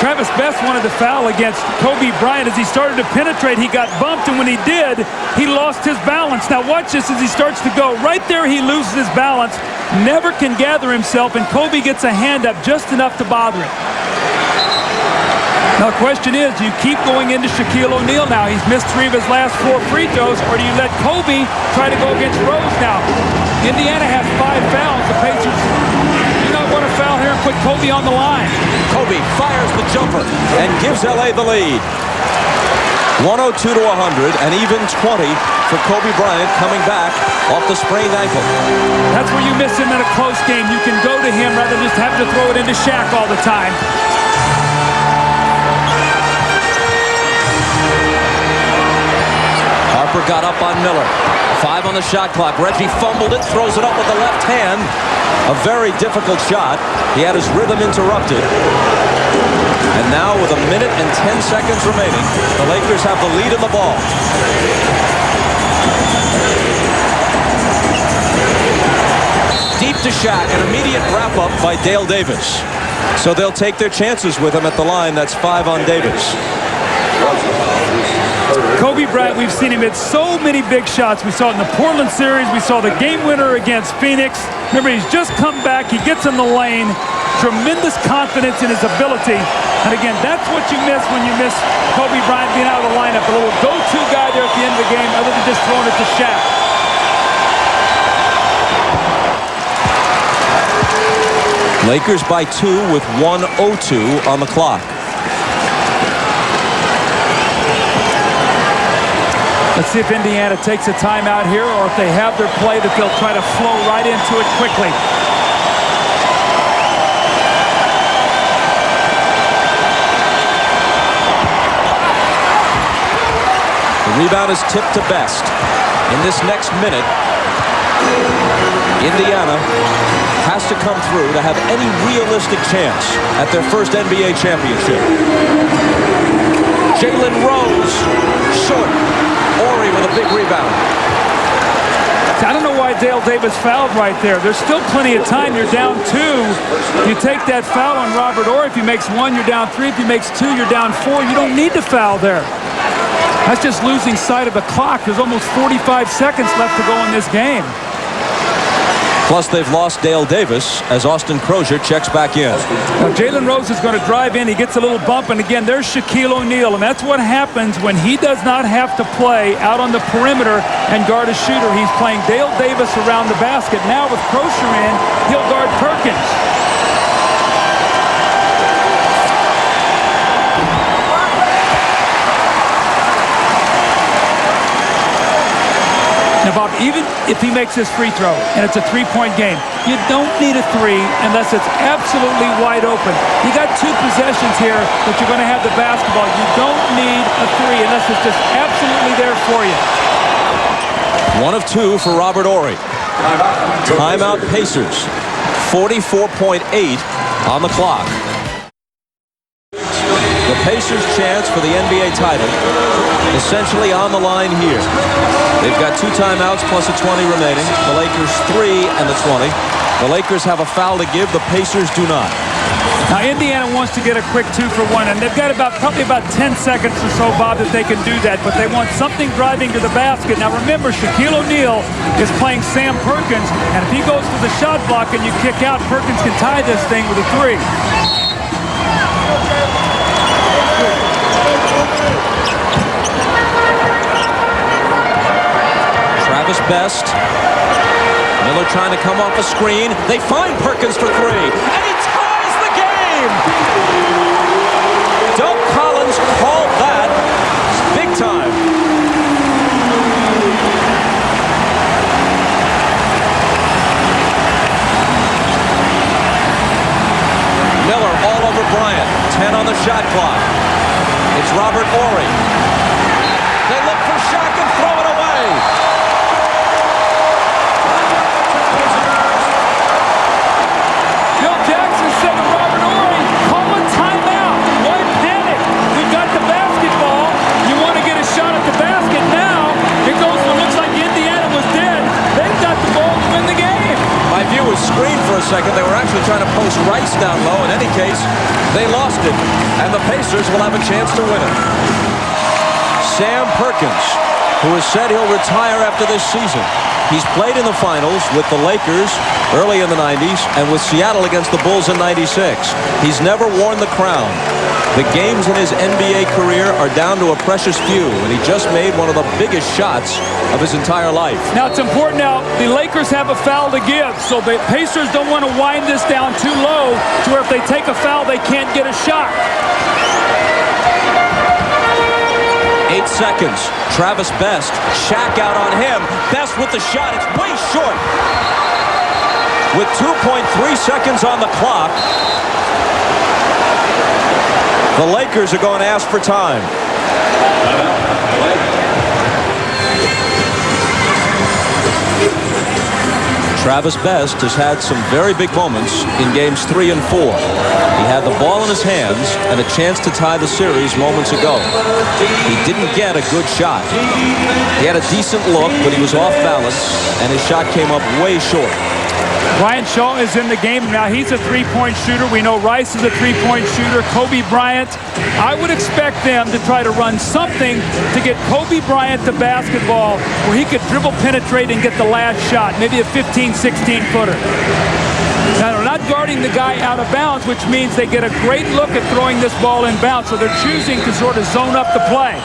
Travis Best wanted to foul against Kobe Bryant. As he started to penetrate, he got bumped, and when he did, he lost his balance. Now watch this as he starts to go. Right there, he loses his balance, never can gather himself, and Kobe gets a hand up just enough to bother him. Now the question is, do you keep going into Shaquille O'Neal now? He's missed 3 of his last 4 free throws, or do you let Kobe try to go against Rose now? Indiana has 5 fouls. The Pacers do not want to foul here and put Kobe on the line. Kobe fires the jumper and gives LA the lead. 102 to 100, and even 20 for Kobe Bryant coming back off the sprained ankle. That's where you miss him in a close game. You can go to him rather than just have to throw it into Shaq all the time. Harper got up on Miller. 5 on the shot clock. Reggie fumbled it, throws it up with the left hand. A very difficult shot. He had his rhythm interrupted. And now with 1 minute and 10 seconds remaining, the Lakers have the lead in the ball. Deep to Shaq, an immediate wrap-up by Dale Davis. So they'll take their chances with him at the line. That's 5 on Davis. Kobe Bryant, we've seen him hit so many big shots. We saw it in the Portland series. We saw the game winner against Phoenix. Remember, he's just come back. He gets in the lane. Tremendous confidence in his ability. And again, that's what you miss when you miss Kobe Bryant being out of the lineup. A little go-to guy there at the end of the game other than just throwing it to Shaq. Lakers by 2 with 1:02 on the clock. Let's see if Indiana takes a timeout here, or if they have their play that they'll try to flow right into it quickly. The rebound is tipped to Best. In this next minute, Indiana has to come through to have any realistic chance at their first NBA championship. Jalen Rose, short. Ori with a big rebound. I don't know why Dale Davis fouled right there. There's still plenty of time. You're down 2. You take that foul on Robert Ori. If he makes 1, you're down 3. If he makes 2, you're down 4. You don't need to foul there. That's just losing sight of the clock. There's almost 45 seconds left to go in this game. Plus, they've lost Dale Davis as Austin Crozier checks back in. Now, Jalen Rose is going to drive in. He gets a little bump, and again, there's Shaquille O'Neal, and that's what happens when he does not have to play out on the perimeter and guard a shooter. He's playing Dale Davis around the basket. Now with Crozier in, he'll guard Perkins. Now, Bob, even if he makes his free throw and it's a three-point game, you don't need a 3 unless it's absolutely wide open. You got 2 possessions here that you're going to have the basketball. You don't need a 3 unless it's just absolutely there for you. 1 of 2 for Robert Ori. Timeout Pacers. 44.8 on the clock. The Pacers' chance for the NBA title essentially on the line here. They've got 2 timeouts plus a 20 remaining. The Lakers 3 and the 20. The Lakers have a foul to give. The Pacers do not. Now, Indiana wants to get a quick 2 for 1, and they've got probably about 10 seconds or so, Bob, that they can do that, but they want something driving to the basket. Now, remember, Shaquille O'Neal is playing Sam Perkins, and if he goes for the shot block and you kick out, Perkins can tie this thing with a 3. Travis Best. Miller trying to come off a screen. They find Perkins for 3, and he ties the game! Doug Collins called that big time. Miller all over Bryant. 10 on the shot clock. It's Robert Ori. They look for Shaq and throw it away. Bill Jackson said to Robert Ori, call a timeout. Why panic? We've got the basketball. You want to get a shot at the basket now. It goes when it looks like Indiana was dead. They've got the ball to win the game. My view was screened for a second. They were actually trying to post Rice down low. In any case, they lost it, and the Pacers will have a chance to win it. Sam Perkins, who has said he'll retire after this season. He's played in the finals with the Lakers early in the 90s and with Seattle against the Bulls in 96. He's never worn the crown. The games in his NBA career are down to a precious few, and he just made one of the biggest shots of his entire life. Now, it's important now, the Lakers have a foul to give, so the Pacers don't want to wind this down too low to where if they take a foul, they can't get a shot. 8 seconds. Travis Best. Shaq out on him. Best with the shot. It's way short. With 2.3 seconds on the clock, the Lakers are going to ask for time. Travis Best has had some very big moments in games 3 and 4. He had the ball in his hands and a chance to tie the series moments ago. He didn't get a good shot. He had a decent look, but he was off balance, and his shot came up way short. Brian Shaw is in the game now. He's a three-point shooter. We know Rice is a three-point shooter. Kobe Bryant. I would expect them to try to run something to get Kobe Bryant the basketball where he could dribble, penetrate, and get the last shot. Maybe a 15, 16-footer. Now, they're not guarding the guy out of bounds, which means they get a great look at throwing this ball in bounds. So they're choosing to sort of zone up the play.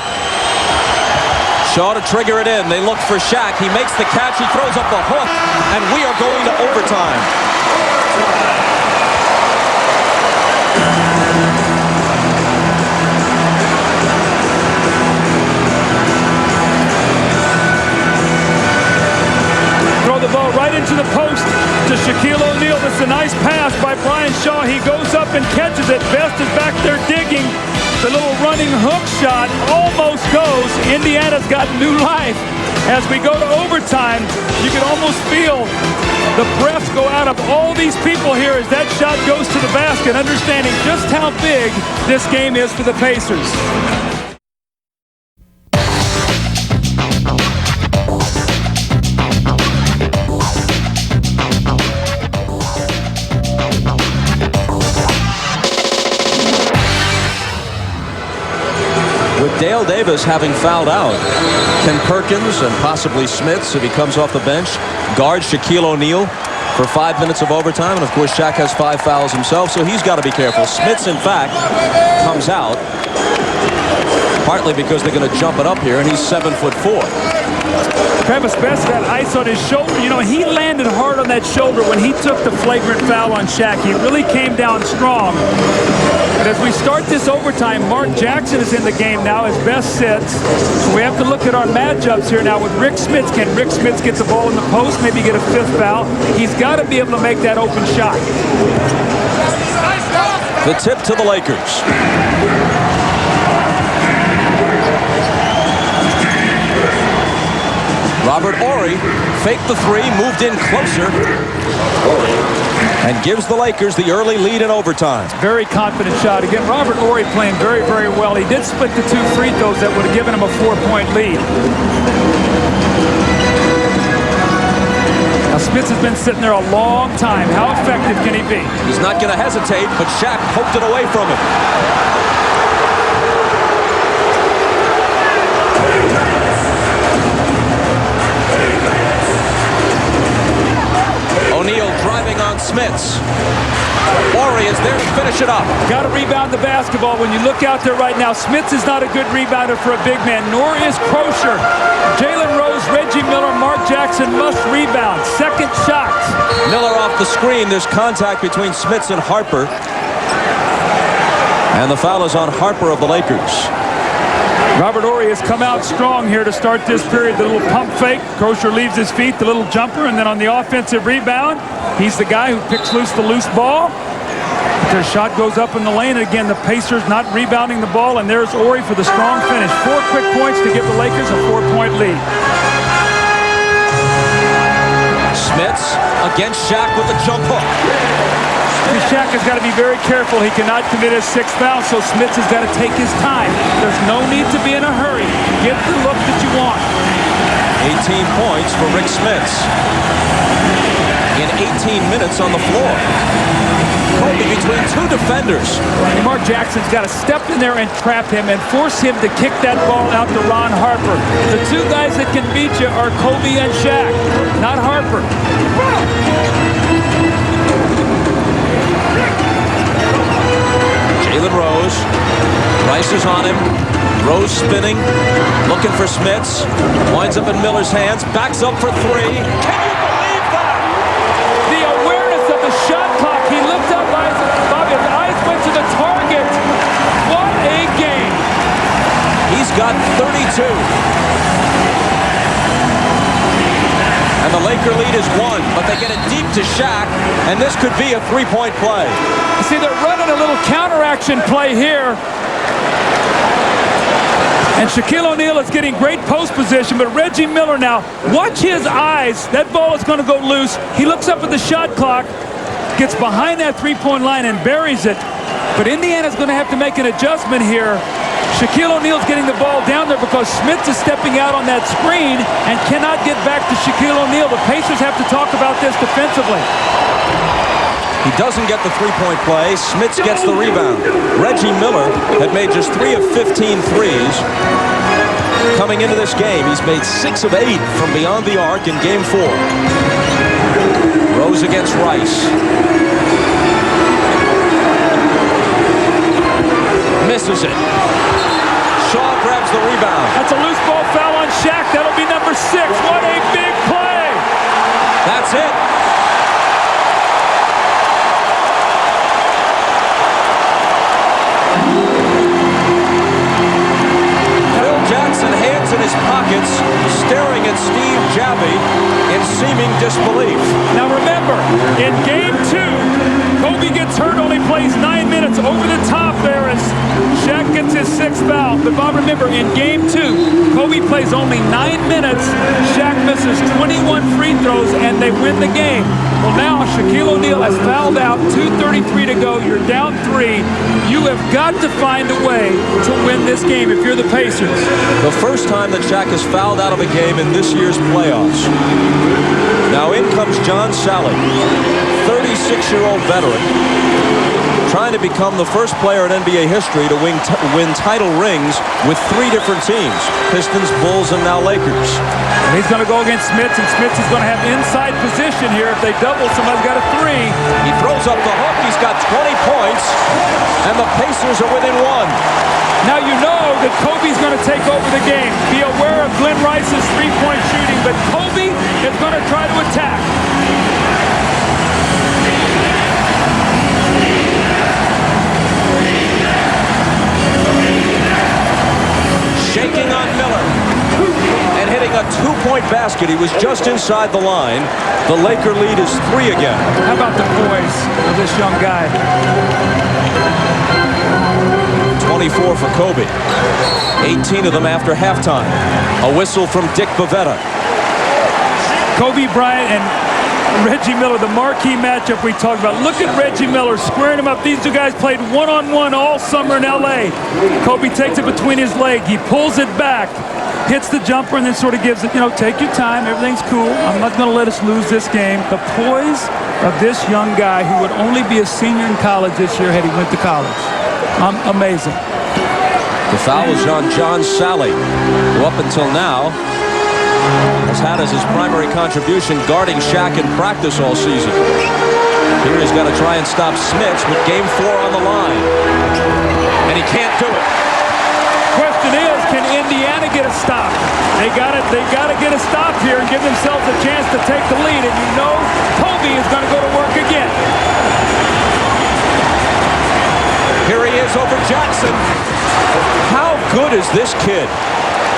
Shaw to trigger it in. They look for Shaq. He makes the catch. He throws up the hook, and we are going to overtime. Throw the ball right into the post to Shaquille O'Neal. That's a nice pass by Brian Shaw. He goes up and catches it. Best is back there digging. The little running hook shot almost goes. Indiana's got new life. As we go to overtime, you can almost feel the breath go out of all these people here as that shot goes to the basket, understanding just how big this game is for the Pacers. Dale Davis having fouled out. Can Perkins and possibly Smits, if he comes off the bench, guard Shaquille O'Neal for 5 minutes of overtime? And of course, Shaq has 5 fouls himself, so he's got to be careful. Smits, in fact, comes out partly because they're going to jump it up here, and he's 7'4". Travis Best got ice on his shoulder. You know, he landed hard on that shoulder when he took the flagrant foul on Shaq. He really came down strong. But as we start this overtime, Mark Jackson is in the game now as Best sits. So we have to look at our matchups here now with Rick Smits. Can Rick Smits get the ball in the post, maybe get a 5th foul? He's got to be able to make that open shot. The tip to the Lakers. Robert Horry faked the 3, moved in closer, and gives the Lakers the early lead in overtime. Very confident shot. Again, Robert Horry playing very, very well. He did split the 2 free throws that would have given him a 4-point lead. Now, Smits has been sitting there a long time. How effective can he be? He's not going to hesitate, but Shaq poked it away from him. O'Neal driving on Smits. Horry is there to finish it up. Got to rebound the basketball. When you look out there right now, Smits is not a good rebounder for a big man, nor is Crozier. Jalen Rose, Reggie Miller, Mark Jackson must rebound. Second shots. Miller off the screen. There's contact between Smits and Harper. And the foul is on Harper of the Lakers. Robert Horry has come out strong here to start this period. The little pump fake. Crozier leaves his feet, the little jumper, and then on the offensive rebound, he's the guy who picks loose the loose ball. Their shot goes up in the lane. And again, the Pacers not rebounding the ball, and there's Horry for the strong finish. 4 quick points to give the Lakers a 4-point lead. Smits against Shaq with a jump hook. Shaq has got to be very careful. He cannot commit his 6th foul, so Smits has got to take his time. There's no need to be in a hurry. Get the look that you want. 18 points for Rick Smits in 18 minutes on the floor. Kobe between 2 defenders. And Mark Jackson's got to step in there and trap him and force him to kick that ball out to Ron Harper. The 2 guys that can beat you are Kobe and Shaq, not Harper. Jalen Rose. Rice is on him. Rose spinning. Looking for Smits. Winds up in Miller's hands. Backs up for 3. Can you believe that? The awareness of the shot clock. He looked up. Bobby's eyes went to the target. What a game. He's got 32. And the Laker lead is 1, but they get it deep to Shaq, and this could be a 3-point play. You see, they're running a little counter-action play here. And Shaquille O'Neal is getting great post position, but Reggie Miller now, watch his eyes. That ball is going to go loose. He looks up at the shot clock, gets behind that 3-point line and buries it. But Indiana's going to have to make an adjustment here. Shaquille O'Neal's getting the ball down there because Smits is stepping out on that screen and cannot get back to Shaquille O'Neal. The Pacers have to talk about this defensively. He doesn't get the 3-point play. Smits gets the rebound. Reggie Miller had made just 3 of 15 threes. Coming into this game, he's made 6 of 8 from beyond the arc in Game 4. Rose against Rice. Misses it. Shaw grabs the rebound. That's a loose ball foul on Shaq. That'll be number 6. What a big play. That's it. Phil Jackson, hands in his pockets, staring at Steve Javie in seeming disbelief. Now remember, in Game 2, Kobe gets hurt, only plays 9 minutes. Over the top there as Shaq gets his 6th foul. But Bob, remember, in Game 2, Kobe plays only 9 minutes. Shaq misses 21 free throws, and they win the game. Well, now Shaquille O'Neal has fouled out. 2:33 to go. You're down 3. You have got to find a way to win this game if you're the Pacers. The first time that Shaq has fouled out of a game in this year's playoffs. Now in comes John Salley, 36-year-old veteran, trying to become the first player in NBA history to win title rings with 3 different teams. Pistons, Bulls, and now Lakers. And he's going to go against Smits, and Smits is going to have inside position here. If they double, somebody's got a 3. He throws up the hook. He's got 20 points, and the Pacers are within 1. Now you know that Kobe's going to take over the game. Be aware of Glenn Rice's three-point shooting, but Kobe is going to try to attack. Shaking on Miller and hitting a 2-point basket. He was just inside the line. The Laker lead is 3 again. How about the poise of this young guy? 24 for Kobe. 18 of them after halftime. A whistle from Dick Bavetta. Kobe Bryant and Reggie Miller, the marquee matchup we talked about. Look at Reggie Miller squaring him up. These two guys played one-on-one all summer in L.A. Kobe takes it between his legs. He pulls it back, hits the jumper, and then sort of gives it, take your time. Everything's cool. I'm not going to let us lose this game. The poise of this young guy who would only be a senior in college this year had he went to college. Amazing. The foul is on John Sally, who up until now has had as his primary contribution guarding Shaq in practice all season. Here he's got to try and stop Smits with game 4 on the line. And he can't do it. Question is, can Indiana get a stop? They got to get a stop here and give themselves a chance to take the lead. And you know Kobe is going to go to work again. Here he is over Jackson. How good is this kid?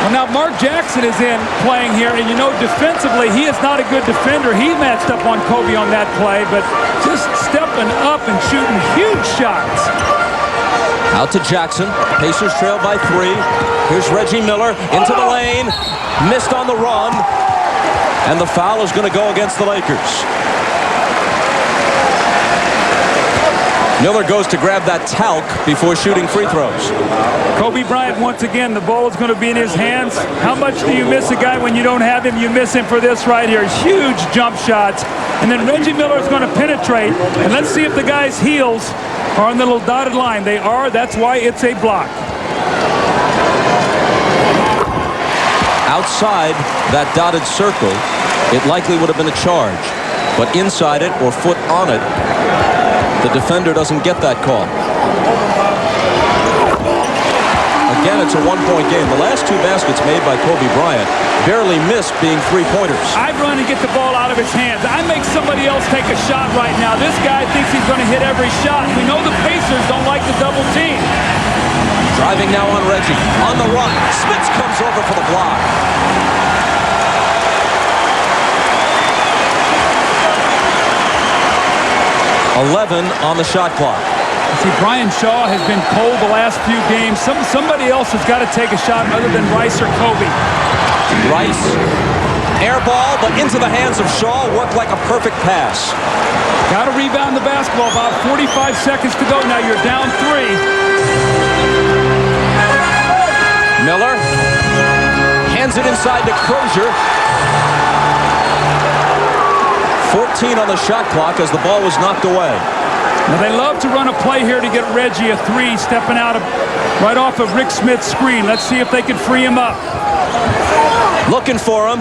Well, now Mark Jackson is in playing here, and defensively, he is not a good defender. He matched up on Kobe on that play, but just stepping up and shooting huge shots. Out to Jackson. Pacers trail by 3. Here's Reggie Miller into the lane. Missed on the run. And the foul is going to go against the Lakers. Miller goes to grab that talc before shooting free throws. Kobe Bryant, once again, the ball is going to be in his hands. How much do you miss a guy when you don't have him? You miss him for this right here. Huge jump shots. And then Reggie Miller is going to penetrate. And let's see if the guy's heels are on the little dotted line. They are. That's why it's a block. Outside that dotted circle, it likely would have been a charge. But inside it or foot on it, the defender doesn't get that call. Again, it's a one-point game. The last 2 baskets made by Kobe Bryant barely missed being three-pointers. I run and get the ball out of his hands. I make somebody else take a shot right now. This guy thinks he's going to hit every shot. We know the Pacers don't like the double team. Driving now on Reggie. On the run. Smits comes over for the block. 11 on the shot clock. See, Brian Shaw has been cold the last few games. Somebody else has got to take a shot other than Rice or Kobe. Rice, air ball, but into the hands of Shaw. Worked like a perfect pass. Got to rebound the basketball. About 45 seconds to go. Now you're down 3. Miller hands it inside to Crozier. 14 on the shot clock as the ball was knocked away. Now they love to run a play here to get Reggie a 3, stepping out right off of Rick Smith's screen. Let's see if they can free him up. Looking for him,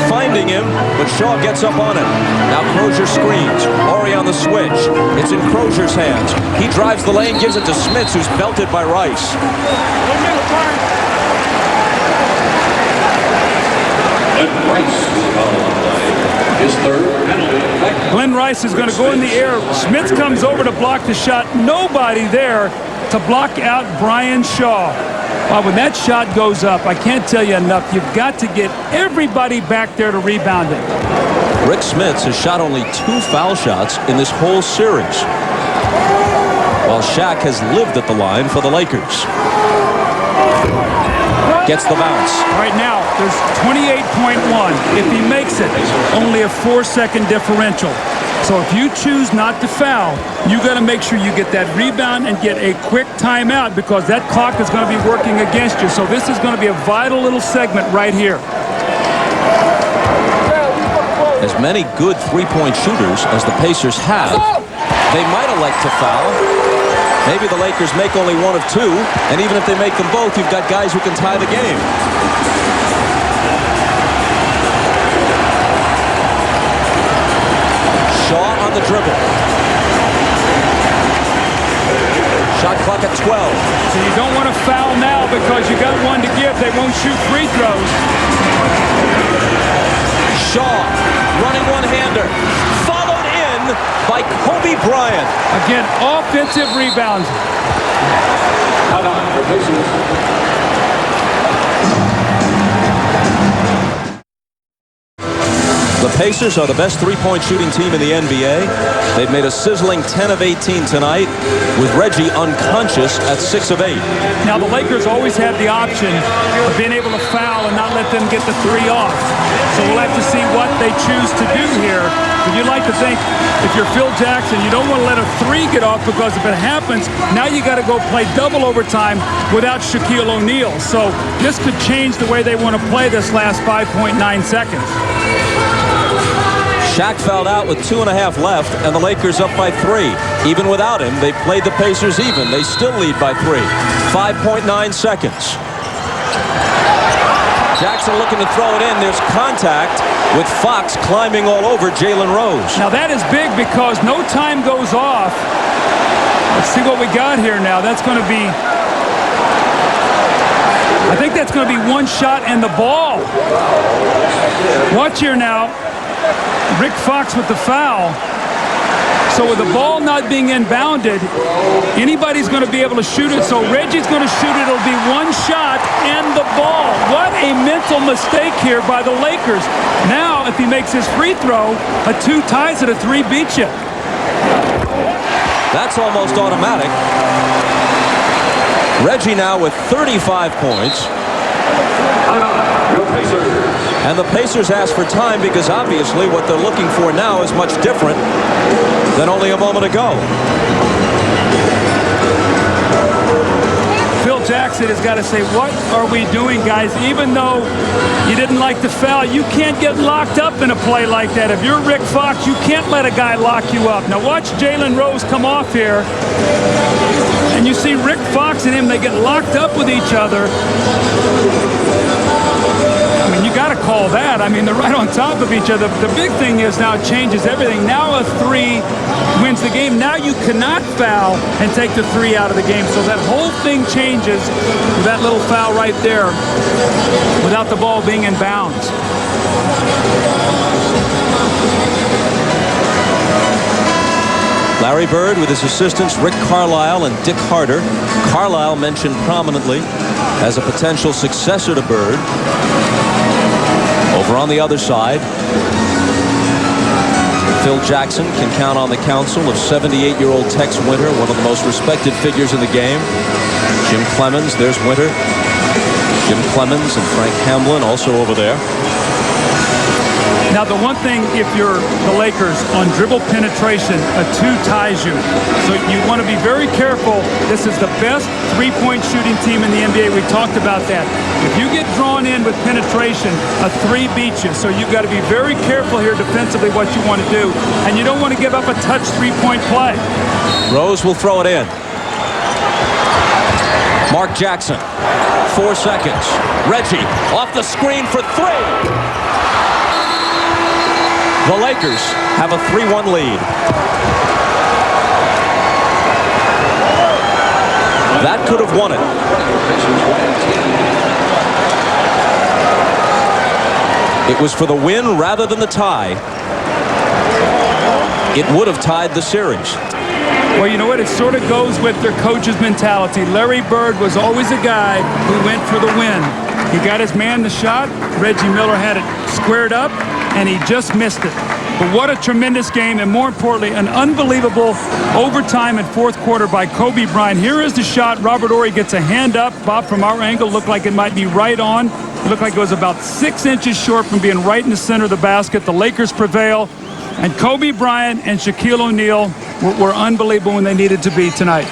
finding him, but Shaw gets up on it. Now Crozier screens. Horry on the switch. It's in Crozier's hands. He drives the lane, gives it to Smits, who's belted by Rice. His third penalty. Glenn Rice is going to go in the air. Smits comes over to block the shot. Nobody there to block out Brian Shaw. Wow, when that shot goes up, I can't tell you enough. You've got to get everybody back there to rebound it. Rick Smits has shot only 2 foul shots in this whole series, while Shaq has lived at the line for the Lakers. Gets the bounce. All right, now there's 28.1. If he makes it, only a 4-second differential. So if you choose not to foul, you got to make sure you get that rebound and get a quick timeout, because that clock is going to be working against you. So this is going to be a vital little segment right here. As many good three-point shooters as the Pacers have, they might elect to foul Maybe the Lakers make only one of two, and even if they make them both, you've got guys who can tie the game. Shaw on the dribble. Shot clock at 12. So you don't want to foul now because you got one to give. They won't shoot free throws. Shaw running one-hander. Followed in by Kobe Bryant. Again, offensive rebounds. The Pacers are the best three-point shooting team in the NBA. They've made a sizzling 10 of 18 tonight, with Reggie unconscious at 6 of 8. Now the Lakers always have the option of being able to foul and not let them get the three off. So we'll have to see what they choose to do here. But you'd like to think if you're Phil Jackson, you don't want to let a three get off, because if it happens, now you got to go play double overtime without Shaquille O'Neal. So this could change the way they want to play this last 5.9 seconds. Shaq fouled out with 2.5 left, and the Lakers up by 3. Even without him, they played the Pacers even. They still lead by 3. 5.9 seconds. Jackson looking to throw it in. There's contact with Fox climbing all over Jalen Rose. Now that is big because no time goes off. Let's see what we got here now. That's going to be... I think that's going to be one shot and the ball. Watch here now. Rick Fox with the foul. So with the ball not being inbounded, anybody's going to be able to shoot it. So Reggie's going to shoot it. It'll be one shot and the ball. What a mental mistake here by the Lakers. Now, if he makes his free throw, a 2 ties it, a 3 beats you. That's almost automatic. Reggie now with 35 points. And the Pacers ask for time because obviously what they're looking for now is much different than only a moment ago. Phil Jackson has got to say, what are we doing, guys? Even though you didn't like the foul, you can't get locked up in a play like that. If you're Rick Fox, you can't let a guy lock you up. Now watch Jalen Rose come off here. And you see Rick Fox and him, they get locked up with each other. I mean, you got to call that. I mean, they're right on top of each other. The big thing is now it changes everything. Now a 3 wins the game. Now you cannot foul and take the 3 out of the game. So that whole thing changes with that little foul right there without the ball being in bounds. Larry Bird with his assistants Rick Carlisle and Dick Harder. Carlisle mentioned prominently as a potential successor to Bird. Over on the other side, Phil Jackson can count on the counsel of 78-year-old Tex Winter, one of the most respected figures in the game. Jim Clemens, there's Winter. Jim Clemens and Frank Hamlin also over there. Now, the one thing, if you're the Lakers, on dribble penetration, a 2 ties you. So you want to be very careful. This is the best three-point shooting team in the NBA. We talked about that. If you get drawn in with penetration, a 3 beats you. So you've got to be very careful here defensively what you want to do. And you don't want to give up a touch three-point play. Rose will throw it in. Mark Jackson, 4 seconds. Reggie off the screen for 3. The Lakers have a 3-1 lead. That could have won it. It was for the win rather than the tie. It would have tied the series. Well, you know what? It sort of goes with their coach's mentality. Larry Bird was always a guy who went for the win. He got his man the shot. Reggie Miller had it squared up, and he just missed it. But what a tremendous game, and more importantly, an unbelievable overtime and fourth quarter by Kobe Bryant. Here is the shot. Robert Horry gets a hand up. Bob, from our angle, looked like it might be right on. It looked like it was about 6 inches short from being right in the center of the basket. The Lakers prevail, and Kobe Bryant and Shaquille O'Neal were unbelievable when they needed to be tonight.